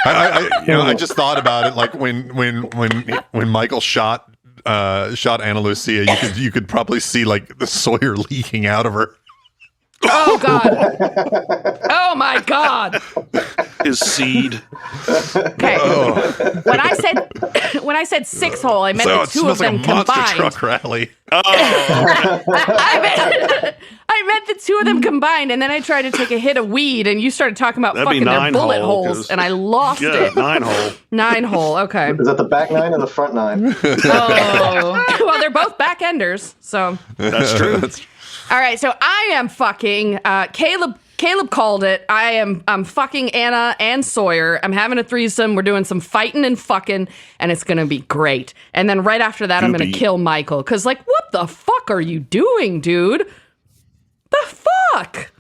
I I just thought about it, like when Michael shot shot Ana Lucia, you could probably see like the Sawyer leaking out of her. Oh God! Oh my God! His seed. Okay. Oh. When I said 6-hole, I meant So the it two smells of them like a monster combined. truck rally. Oh, I meant the two of them combined, and then I tried to take a hit of weed, and you started talking about That'd be fucking their 9 bullet hole, holes, 'cause- and I lost yeah, it. 9-hole. 9-hole. Okay. Is that the back 9 or the front 9? Oh, Well, they're both back enders, so. That's true. All right, so I am fucking Caleb called it. I'm fucking Anna and Sawyer. I'm having a threesome. We're doing some fighting and fucking, and it's gonna be great. And then right after that, I'm gonna Doobie. kill Michael. Cause like, what the fuck are you doing, dude? The fuck?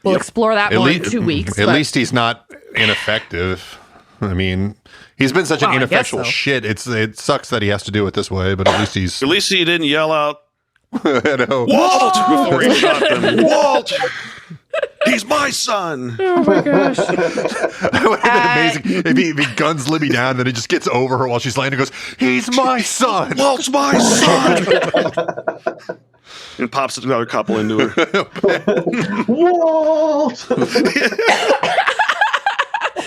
We'll explore that more in 2 weeks. At but- least he's not ineffective. I mean, he's been such an Well, I guess ineffectual so. shit. It sucks that he has to do it this way, but at least he's. At least he didn't yell out, I know. Walt! Before he shot them. Walt! He's my son! Oh my gosh. That would have been amazing if he guns Libby down, then he just gets over her while she's laying and goes, "He's my son." Walt's my son! And pops another couple into her. Walt!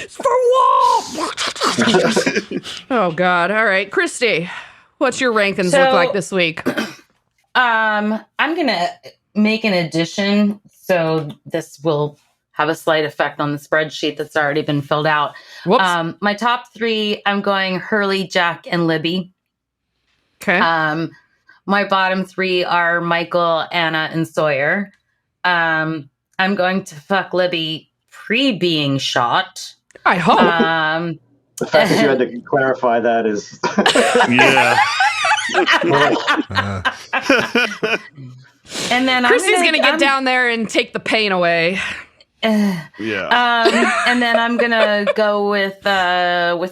For Walt! Oh God. All right. Christy, what's your rankings So- look like this week? I'm gonna make an addition, so this will have a slight effect on the spreadsheet that's already been filled out. Whoops. My top 3, I'm going Hurley, Jack, and Libby. Okay. My bottom 3 are Michael, Anna, and Sawyer. I'm going to fuck Libby pre-being shot. I hope. The fact that you had to clarify that is. Yeah. And then Christy's gonna get I'm- down there and take the pain away. Yeah. And then I'm gonna go with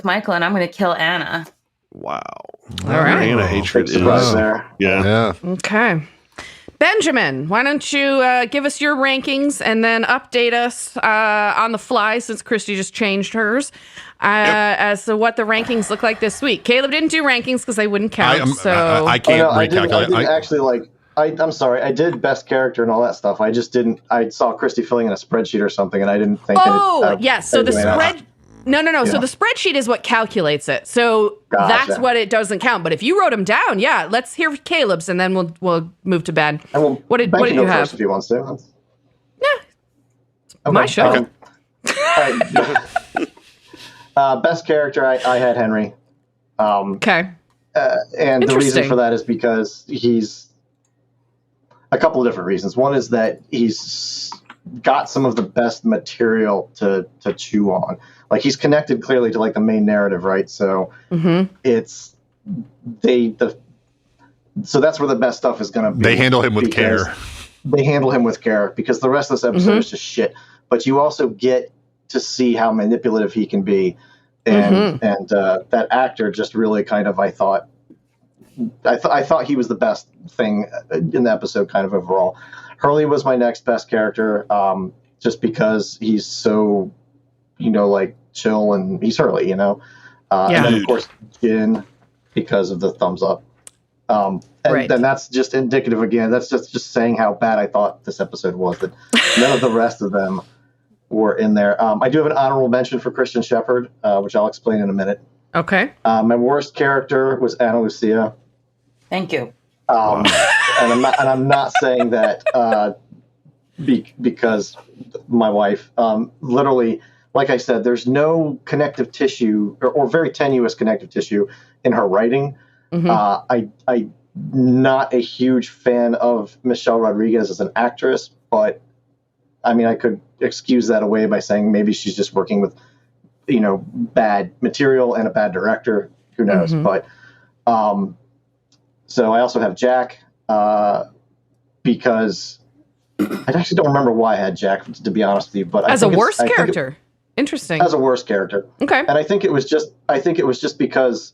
Michael, and I'm gonna kill Anna. Wow. All right. Anna Big hatred surprise is. there. Yeah. Yeah. Okay. Benjamin, why don't you give us your rankings and then update us on the fly, since Christy just changed hers, as to what the rankings look like this week. Caleb didn't do rankings because they wouldn't count. I can't I didn't recalculate. actually like. I'm sorry. I did best character and all that stuff. I just didn't. I saw Christy filling in a spreadsheet or something, and I didn't think. Yes. So the spread. No. So Yeah. the spreadsheet is what calculates it. So Gotcha. that's what it doesn't count. But if you wrote them down, yeah, let's hear Caleb's, and then we'll move to bed. What did you have? First if he wants to. My show. all right. Best character, I had Henry. Okay. And the reason Interesting. for that is because he's a couple of different reasons. One is that he's got some of the best material to chew on. Like, he's connected clearly to like the main narrative, right? So it's so that's where the best stuff is going to be. They handle him with because care. They handle him with care because the rest of this episode is just shit. But you also get to see how manipulative he can be, and that actor just really kind of I thought he was the best thing in the episode, kind of overall. Hurley was my next best character, just because he's so, like chill, and he's Hurley, And then of course Jin, because of the thumbs up. And then that's just indicative again. That's just saying how bad I thought this episode was. That none of the rest of them were in there. I do have an honorable mention for Christian Shepherd, which I'll explain in a minute. Okay. My worst character was Ana Lucia. Thank you. And I'm not saying that because my wife. Literally, like I said, there's no connective tissue or very tenuous connective tissue in her writing. I'm not a huge fan of Michelle Rodriguez as an actress, but I mean, I could excuse that away by saying maybe she's just working with, bad material and a bad director. Who knows? But so I also have Jack, because I actually don't remember why I had Jack, to be honest with you. But As a worst character. Interesting. As a worst character. Okay. And I think it was just because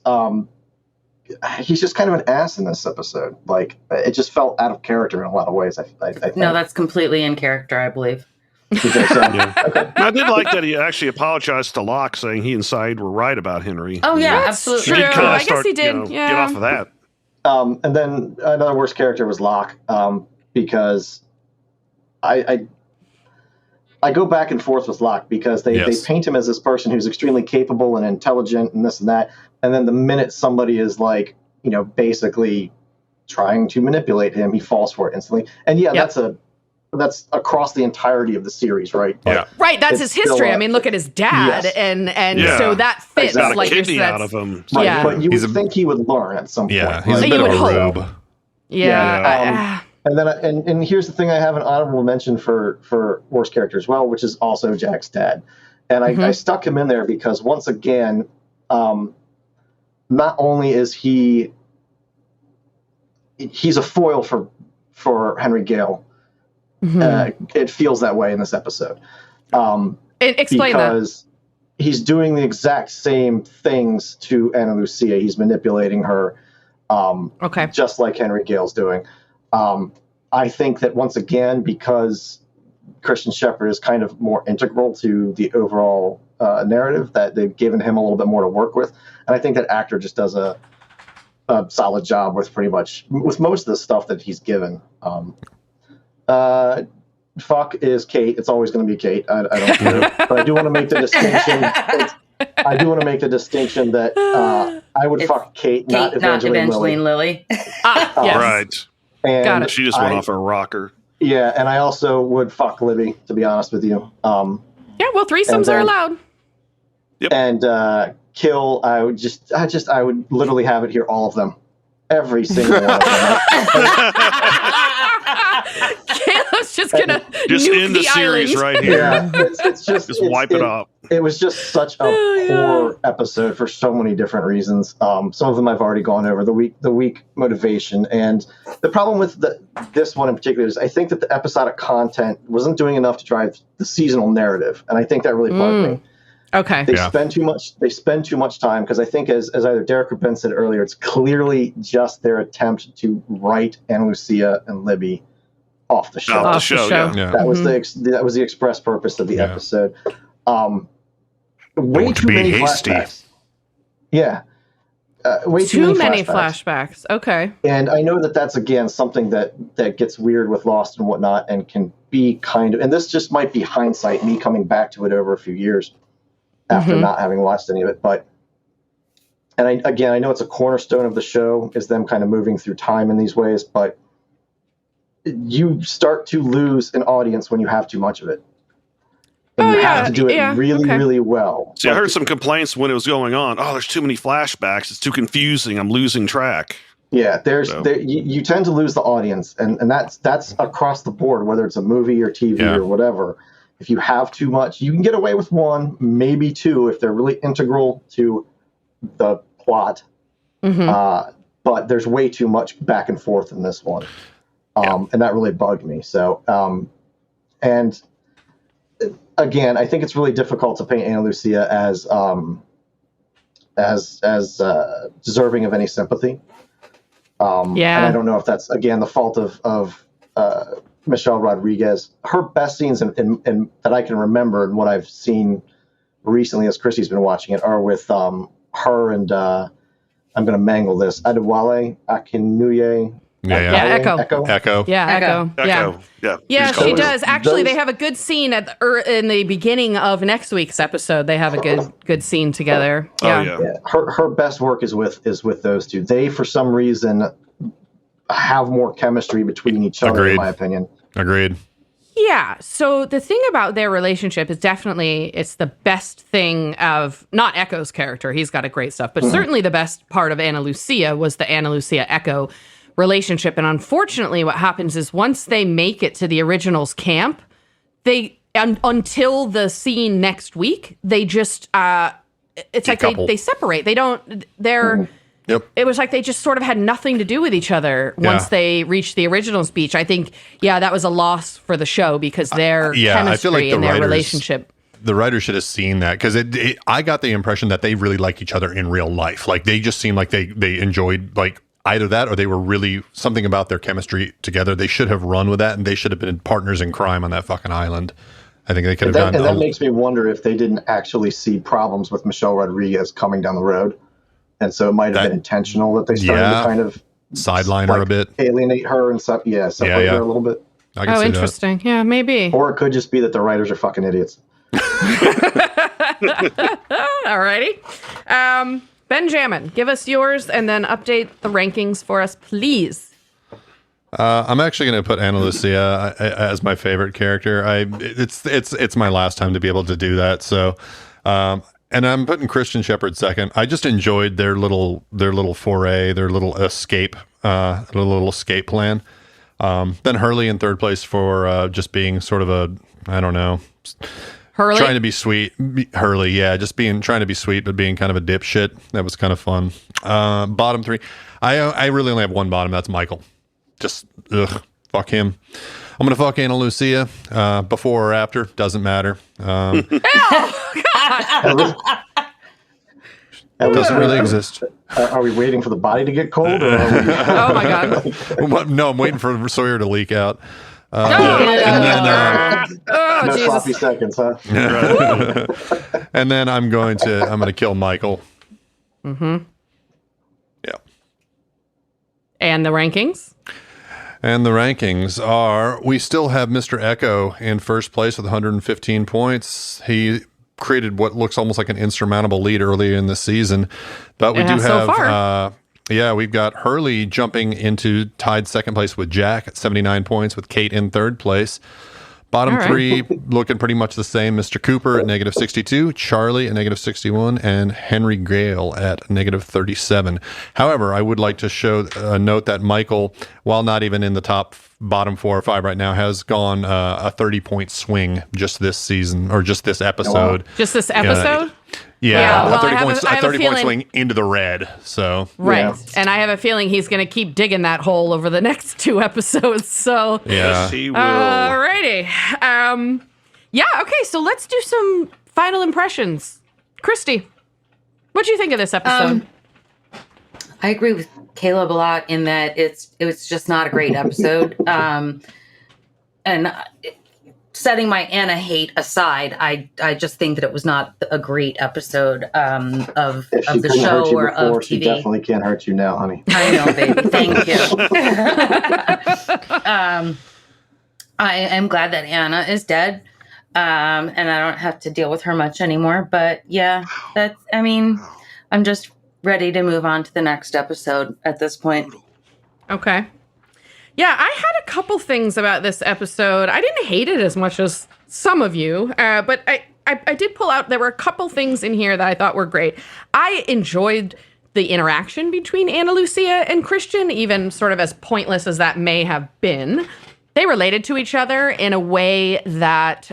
he's just kind of an ass in this episode. Like, it just felt out of character in a lot of ways. I think. No, that's completely in character, I believe. You think so? Okay. I did like that he actually apologized to Locke, saying he and Said were right about Henry. Oh yeah, That's absolutely. true. He kinda I guess he did. Get off of that. And then another worst character was Locke, because I go back and forth with Locke because they paint him as this person who's extremely capable and intelligent and this and that. And then the minute somebody is like, basically trying to manipulate him, he falls for it instantly. And that's across the entirety of the series, right? Yeah. Right. That's his history. I mean, look at his dad. Yes. And so that fits. Exactly. Got a kidney out of him. Right. Yeah. But you would think he would learn at some point. Yeah, he's right? a bit You of a would hope. rube. Yeah. And then, and here's the thing: I have an honorable mention for worst character as well, which is also Jack's dad. And I stuck him in there because once again, not only is he's a foil for Henry Gale. It feels that way in this episode. Explain because he's doing the exact same things to Ana Lucia. He's manipulating her, just like Henry Gale's doing. I think that once again, because Christian Shepherd is kind of more integral to the overall narrative, that they've given him a little bit more to work with, and I think that actor just does a solid job with most of the stuff that he's given. Fuck is Kate. It's always going to be Kate. I don't care. But I do want to make the distinction. That I would fuck Kate, not Evangeline Lilly. Yes. Right. And Got it. She just went off her rocker. Yeah, and I also would fuck Libby, to be honest with you. Well, threesomes are allowed. Yep. And Kill, I would literally have it here, all of them. Every single one of them. Caleb's just gonna just nuke end the series island. right here. Yeah, it's just wipe it up. It was just such a poor episode for so many different reasons. Some of them I've already gone over. The weak motivation, and the problem with this one in particular is I think that the episodic content wasn't doing enough to drive the seasonal narrative, and I think that really bugged me. Okay. They spend too much time because I think as either Derek or Ben said earlier, it's clearly just their attempt to write Ana Lucia and Libby off the show. Off the show. Yeah. That was the express purpose of the episode. Way too many flashbacks. Yeah. Way too many flashbacks. Okay. And I know that's again something that gets weird with Lost and whatnot, and can be kind of, and this just might be hindsight, me coming back to it over a few years after not having watched any of it. But, and I know it's a cornerstone of the show is them kind of moving through time in these ways, but you start to lose an audience when you have too much of it. And you have to do it really well. See, I heard some complaints when it was going on. Oh, there's too many flashbacks. It's too confusing. I'm losing track. Yeah, you tend to lose the audience, and that's across the board, whether it's a movie or TV or whatever. If you have too much, you can get away with one, maybe two, if they're really integral to the plot. But there's way too much back and forth in this one, and that really bugged me. So, and again, I think it's really difficult to paint Ana Lucia as deserving of any sympathy. And I don't know if that's again the fault of Michelle Rodriguez. Her best scenes in that I can remember and what I've seen recently as Christy's been watching it are with her and I'm going to mangle this, Adewale Akinnuye. Echo. Yeah, she does. Actually, they have a good scene in the beginning of next week's episode. They have a good scene together. Her best work is with those two. They, for some reason, have more chemistry between each other, in my opinion. Agreed. Yeah. So the thing about their relationship is definitely it's the best thing of not Echo's character. He's got a great stuff, but certainly the best part of Ana Lucia was the Ana Lucia Echo relationship. And unfortunately, what happens is once they make it to the originals camp, until the scene next week, they just it's like they separate. They don't. They're. Yep. It was like they just sort of had nothing to do with each other once they reached the originals beach. I think, that was a loss for the show because their chemistry I feel like and their relationship. The writer should have seen that because I got the impression that they really like each other in real life. Like they just seemed like they enjoyed like either that or they were really something about their chemistry together. They should have run with that and they should have been partners in crime on that fucking island. I think they could have done. And that makes me wonder if they didn't actually see problems with Michelle Rodriguez coming down the road. And so it might have been intentional that they started to kind of sideline her a bit, alienate her and separate her a little bit. I can see interesting. That. Yeah, maybe. Or it could just be that the writers are fucking idiots. Alrighty. Benjamin, give us yours and then update the rankings for us, please. I'm actually going to put Ana Lucia as my favorite character. It's my last time to be able to do that. So, and I'm putting Christian Shepherd second. I just enjoyed their little foray, their little escape plan. Then Hurley in third place for just being sort of Hurley? Trying to be sweet. Hurley, yeah, just trying to be sweet, but being kind of a dipshit. That was kind of fun. Bottom three. I really only have one bottom. That's Michael. Just, fuck him. I'm going to fuck Ana Lucia before or after. Doesn't matter. God. Doesn't really exist. Are we waiting for the body to get cold? Or Oh, my God. No, I'm waiting for Sawyer to leak out. No sloppy seconds, huh? And then I'm going to kill Michael. Mm-hmm. Yeah. And the rankings? And the rankings are, we still have Mr. Echo in first place with 115 points. He created what looks almost like an insurmountable lead earlier in the season. But we do have, so far. We've got Hurley jumping into tied second place with Jack at 79 points with Kate in third place. Bottom three looking pretty much the same. Mr. Cooper at negative 62, Charlie at negative 61, and Henry Gale at negative 37. However, I would like to note that Michael, while not even in the bottom 4 or 5 right now, has gone a 30-point swing just this season, or just this episode. Just this episode? Yeah, well, a 30-point swing into the red. So right, and I have a feeling he's going to keep digging that hole over the next 2 episodes. So yes, he will. Alrighty, okay. So let's do some final impressions. Christy, what do you think of this episode? I agree with Caleb a lot in that it was just not a great episode. Setting my Anna hate aside, I just think that it was not a great episode of the show or of TV. She definitely can't hurt you now, honey. I know, baby. Thank you. I am glad that Anna is dead, and I don't have to deal with her much anymore. But yeah, I'm just ready to move on to the next episode at this point. Okay. Yeah, I had a couple things about this episode. I didn't hate it as much as some of you, but I did pull out, there were a couple things in here that I thought were great. I enjoyed the interaction between Ana Lucia and Christian, even sort of as pointless as that may have been. They related to each other in a way that,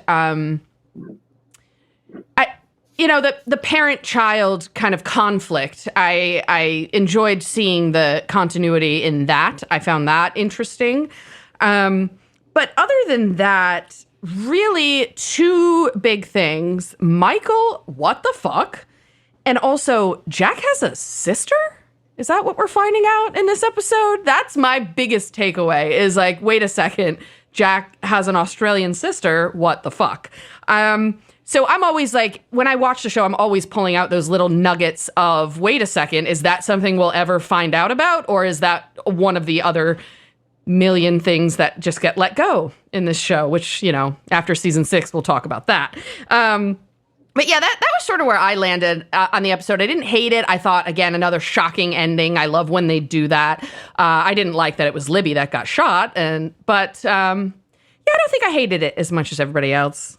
the parent-child kind of conflict, I enjoyed seeing the continuity in that. I found that interesting. But other than that, really 2 big things. Michael, what the fuck? And also, Jack has a sister? Is that what we're finding out in this episode? That's my biggest takeaway, is like, wait a second, Jack has an Australian sister, what the fuck? So I'm always like, when I watch the show, I'm always pulling out those little nuggets of, wait a second, is that something we'll ever find out about? Or is that one of the other million things that just get let go in this show? Which, after season 6, we'll talk about that. But yeah, that was sort of where I landed on the episode. I didn't hate it. I thought, again, another shocking ending. I love when they do that. I didn't like that it was Libby that got shot. But I don't think I hated it as much as everybody else.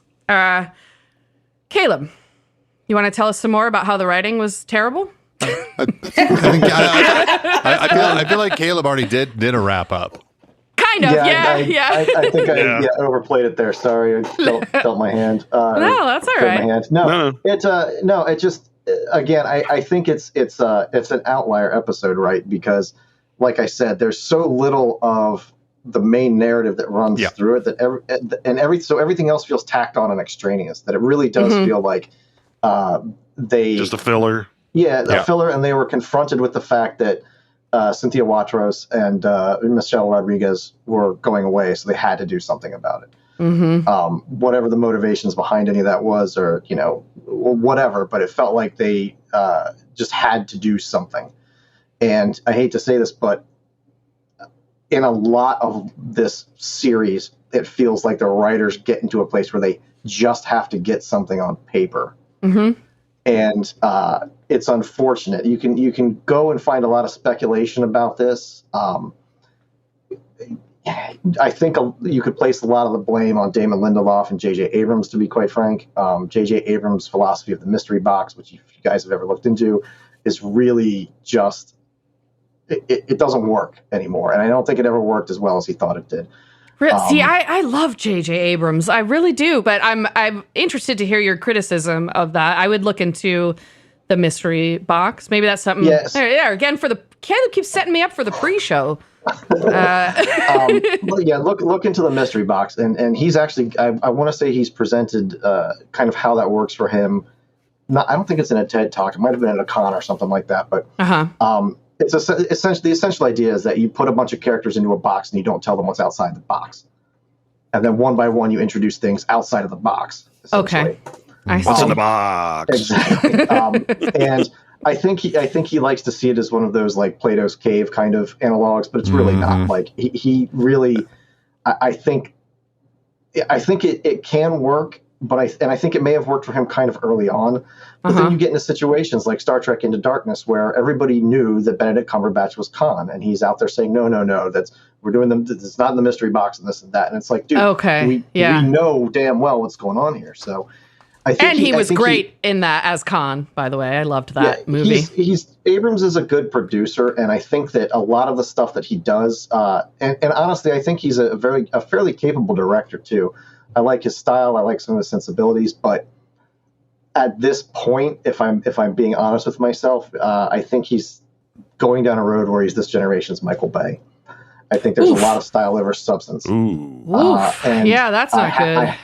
Caleb, you want to tell us some more about how the writing was terrible? I feel like Caleb already did a wrap up. Kind of, yeah. I think I overplayed it there. Sorry, I felt my hand. No, that's all right. My hand. No, it just again. I think it's an outlier episode, right? Because, like I said, there's so little of the main narrative that runs through it so everything else feels tacked on and extraneous. That it really does feel like they just a filler. Yeah, a filler, and they were confronted with the fact that Cynthia Watros and Michelle Rodriguez were going away, so they had to do something about it. Whatever the motivations behind any of that was, or whatever, but it felt like they just had to do something. And I hate to say this, but in a lot of this series, it feels like the writers get into a place where they just have to get something on paper. Mm-hmm. And it's unfortunate. You can go and find a lot of speculation about this. I think you could place a lot of the blame on Damon Lindelof and J.J. Abrams, to be quite frank. J.J. Abrams' philosophy of the mystery box, which if you guys have ever looked into, is really just, it doesn't work anymore. And I don't think it ever worked as well as he thought it did. See, I love J.J. Abrams. I really do. But I'm interested to hear your criticism of that. I would look into the mystery box. Maybe that's something. Yes. There, again, Caleb keeps setting me up for the pre-show. But yeah, look into the mystery box, and he's actually, I want to say he's presented kind of how that works for him. I don't think it's in a TED talk. It might have been in a con or something like that. But it's essentially the essential idea is that you put a bunch of characters into a box and you don't tell them what's outside the box, and then one by one you introduce things outside of the box. Okay, what's in the box? Exactly, and I think he likes to see it as one of those like Plato's cave kind of analogs, but it's really not. Like he really, I think it can work, but I think it may have worked for him kind of early on. But then you get into situations like Star Trek Into Darkness, where everybody knew that Benedict Cumberbatch was Khan, and he's out there saying, no, we're doing them. It's not in the mystery box and this and that. And it's like, dude, we know damn well what's going on here. So. He was great in that as Khan, by the way. I loved that movie. Abrams is a good producer, and I think that a lot of the stuff that he does, and honestly, I think he's a fairly capable director too. I like his style, I like some of his sensibilities, but at this point, if I'm being honest with myself, I think he's going down a road where he's this generation's Michael Bay. I think there's a lot of style over substance. And that's not good.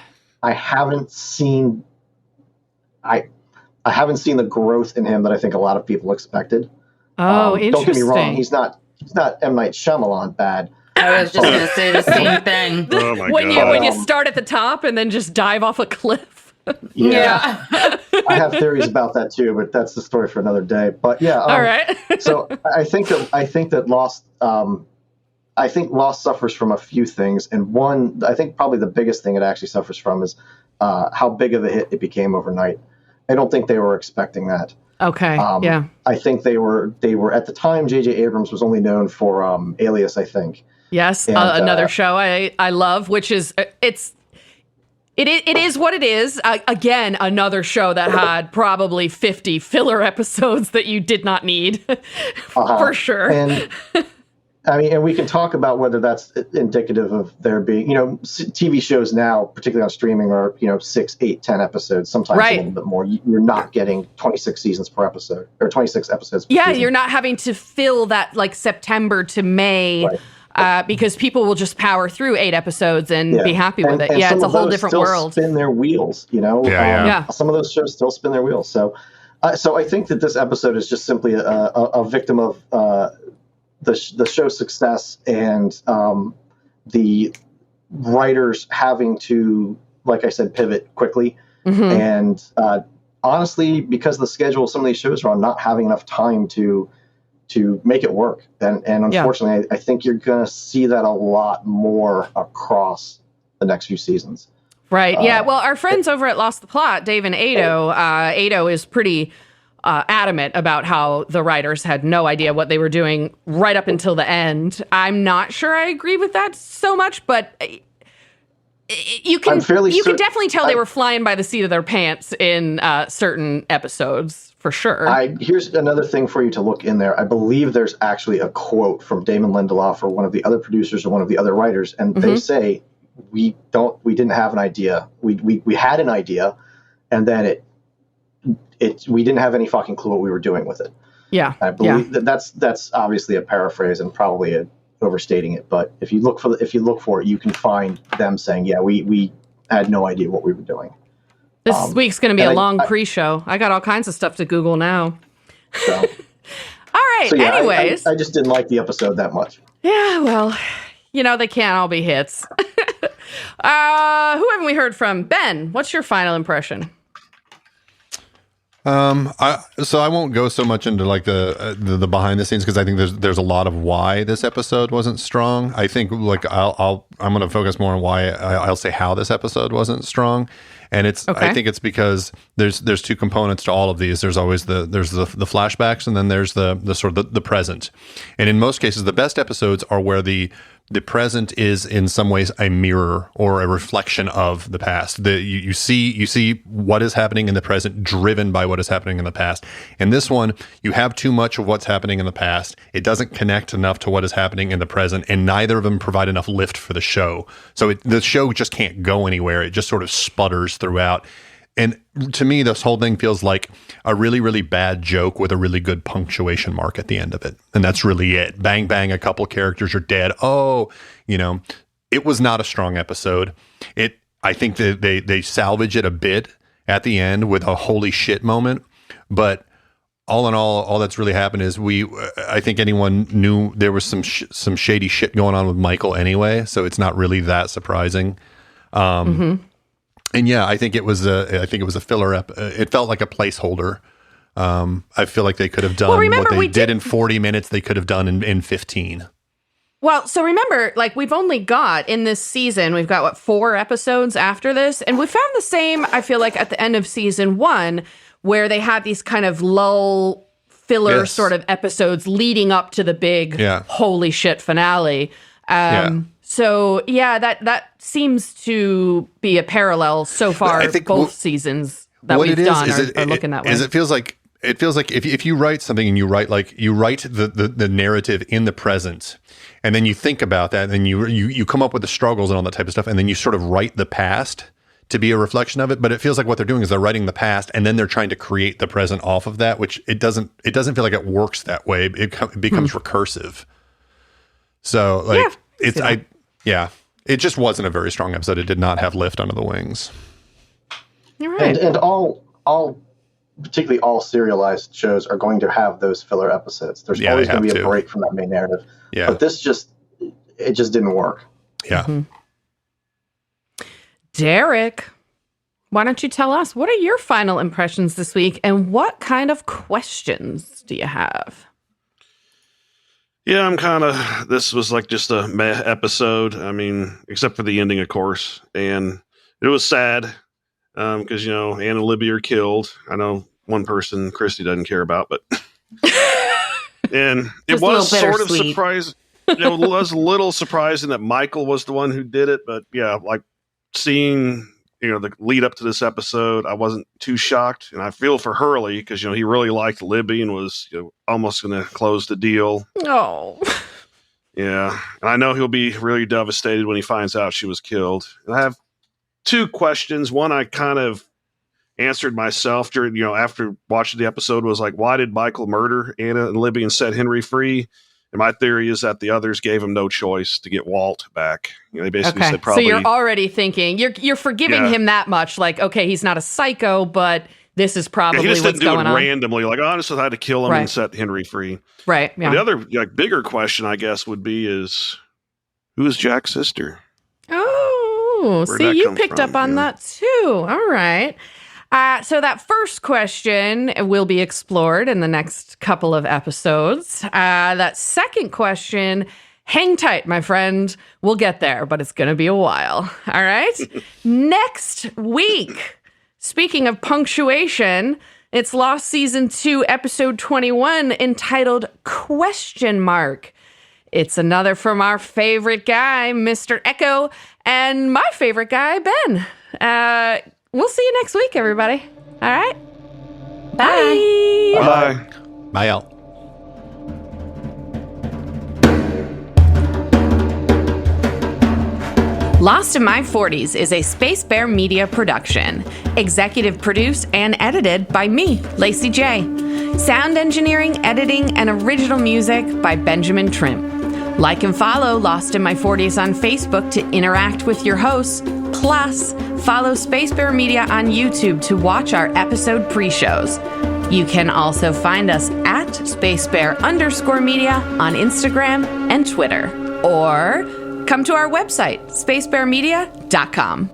I haven't seen. I haven't seen the growth in him that I think a lot of people expected. Interesting. Don't get me wrong; he's not M. Night Shyamalan bad. I was just going to say the same thing. Oh my when God. you start at the top and then just dive off a cliff. Yeah. I have theories about that too, but that's the story for another day. But yeah, all right. So I think that Lost. I think Lost suffers from a few things, and one, I think probably the biggest thing it actually suffers from is how big of a hit it became overnight. I don't think they were expecting that. Okay. I think they were at the time. J.J. Abrams was only known for Alias, I think. Yes, and, another show I love, which is it is what it is. Again, another show that had probably 50 filler episodes that you did not need, for sure. And I mean, and we can talk about whether that's indicative of there being, TV shows now, particularly on streaming, are 6, 8, 10 episodes, sometimes a little bit more. You're not getting 26 seasons per episode or 26 episodes per season. You're not having to fill that like September to May. Right. Because people will just power through 8 episodes and be happy with it. It's a whole different world. Spin their wheels, Some of those shows still spin their wheels. So I think that this episode is just simply a victim of the show's success and the writers having to, like I said, pivot quickly. And honestly, because of the schedule some of these shows are on, not having enough time to make it work. And unfortunately, I think you're going to see that a lot more across the next few seasons. Right. Well, our friends over at Lost the Plot, Dave and Ado, Ado is pretty adamant about how the writers had no idea what they were doing right up until the end. I'm not sure I agree with that so much, but you can definitely tell they were flying by the seat of their pants in certain episodes. For sure. Here's another thing for you to look in there. I believe there's actually a quote from Damon Lindelof or one of the other producers or one of the other writers, and they say, we didn't have an idea. We had an idea, and then we didn't have any fucking clue what we were doing with it. Yeah. I believe that's obviously a paraphrase and probably overstating it, but if you look for it, you can find them saying, we had no idea what we were doing. This week's going to be a long pre-show. I got all kinds of stuff to Google now. So. All right. So, anyways. I just didn't like the episode that much. Yeah, well, they can't all be hits. Who haven't we heard from? Ben, what's your final impression? So I won't go so much into like the behind the scenes, because I think there's a lot of why this episode wasn't strong. I think like I'm going to focus more on why. I'll say how this episode wasn't strong, and I think it's because there's two components to all of these. There's always the flashbacks, and then there's the sort of the present. And in most cases, the best episodes are where the present is in some ways a mirror or a reflection of the past. You see what is happening in the present driven by what is happening in the past. In this one, you have too much of what's happening in the past. It doesn't connect enough to what is happening in the present, and neither of them provide enough lift for the show. So the show just can't go anywhere. It just sort of sputters throughout. And to me, this whole thing feels like a really, really bad joke with a really good punctuation mark at the end of it. And that's really it. Bang, bang, a couple characters are dead. Oh, it was not a strong episode. I think that they salvage it a bit at the end with a holy shit moment. But all in all that's really happened is I think anyone knew there was some shady shit going on with Michael anyway. So it's not really that surprising. And yeah, I think it was a filler. It felt like a placeholder. I feel like they could have done what they did in 40 minutes. They could have done in 15. Well, so remember, like we've only got in this season, we've got 4 episodes after this, and we found the same. I feel like at the end of season 1, where they had these kind of lull filler sort of episodes leading up to the big holy shit finale. So yeah, that seems to be a parallel so far. I think both seasons that we've done are looking that way. It feels like if you write something and you write the narrative in the present, and then you think about that, and then you come up with the struggles and all that type of stuff, and then you sort of write the past to be a reflection of it. But it feels like what they're doing is they're writing the past, and then they're trying to create the present off of that, which it doesn't feel like it works that way. It becomes recursive. So it just wasn't a very strong episode. It did not have lift under the wings. You're right. And particularly all serialized shows are going to have those filler episodes. There's always going to be a break from that main narrative. Yeah. But this just didn't work. Yeah. Derek, why don't you tell us, what are your final impressions this week, and what kind of questions do you have? Yeah, this was like just a meh episode. I mean, except for the ending, of course. And it was sad because, Anna and Libby are killed. I know one person Christy doesn't care about, but. And it was sort of surprising. It was a little surprising that Michael was the one who did it. But yeah, like seeing, the lead up to this episode, I wasn't too shocked. And I feel for Hurley because, he really liked Libby and was almost going to close the deal. Oh. Yeah. And I know he'll be really devastated when he finds out she was killed. And I have 2 questions. One I kind of answered myself during, after watching the episode, was like, why did Michael murder Anna and Libby and set Henry free? And my theory is that the others gave him no choice to get Walt back. They basically said probably. So you're already thinking you're forgiving him that much. Like, okay, he's not a psycho, but this is probably he just what's didn't do going it on. Randomly. Like, I just had to kill him and set Henry free. Right. Yeah. The other bigger question, I guess, would be who is Jack's sister? Oh, see, you picked up on that too. All right. So that first question will be explored in the next couple of episodes. That second question, hang tight, my friend. We'll get there, but it's going to be a while. All right. Next week, speaking of punctuation, it's Lost Season 2, Episode 21, entitled Question Mark. It's another from our favorite guy, Mr. Echo, and my favorite guy, Ben. We'll see you next week, everybody. All right. Bye. Bye. Bye, Al. Lost in My 40s is a Space Bear Media production. Executive produced and edited by me, Lacy J. Sound engineering, editing, and original music by Benjamin Trimp. Like and follow Lost in My 40s on Facebook to interact with your hosts. Plus, follow Space Bear Media on YouTube to watch our episode pre-shows. You can also find us at SpaceBear_media on Instagram and Twitter. Or come to our website, spacebearmedia.com.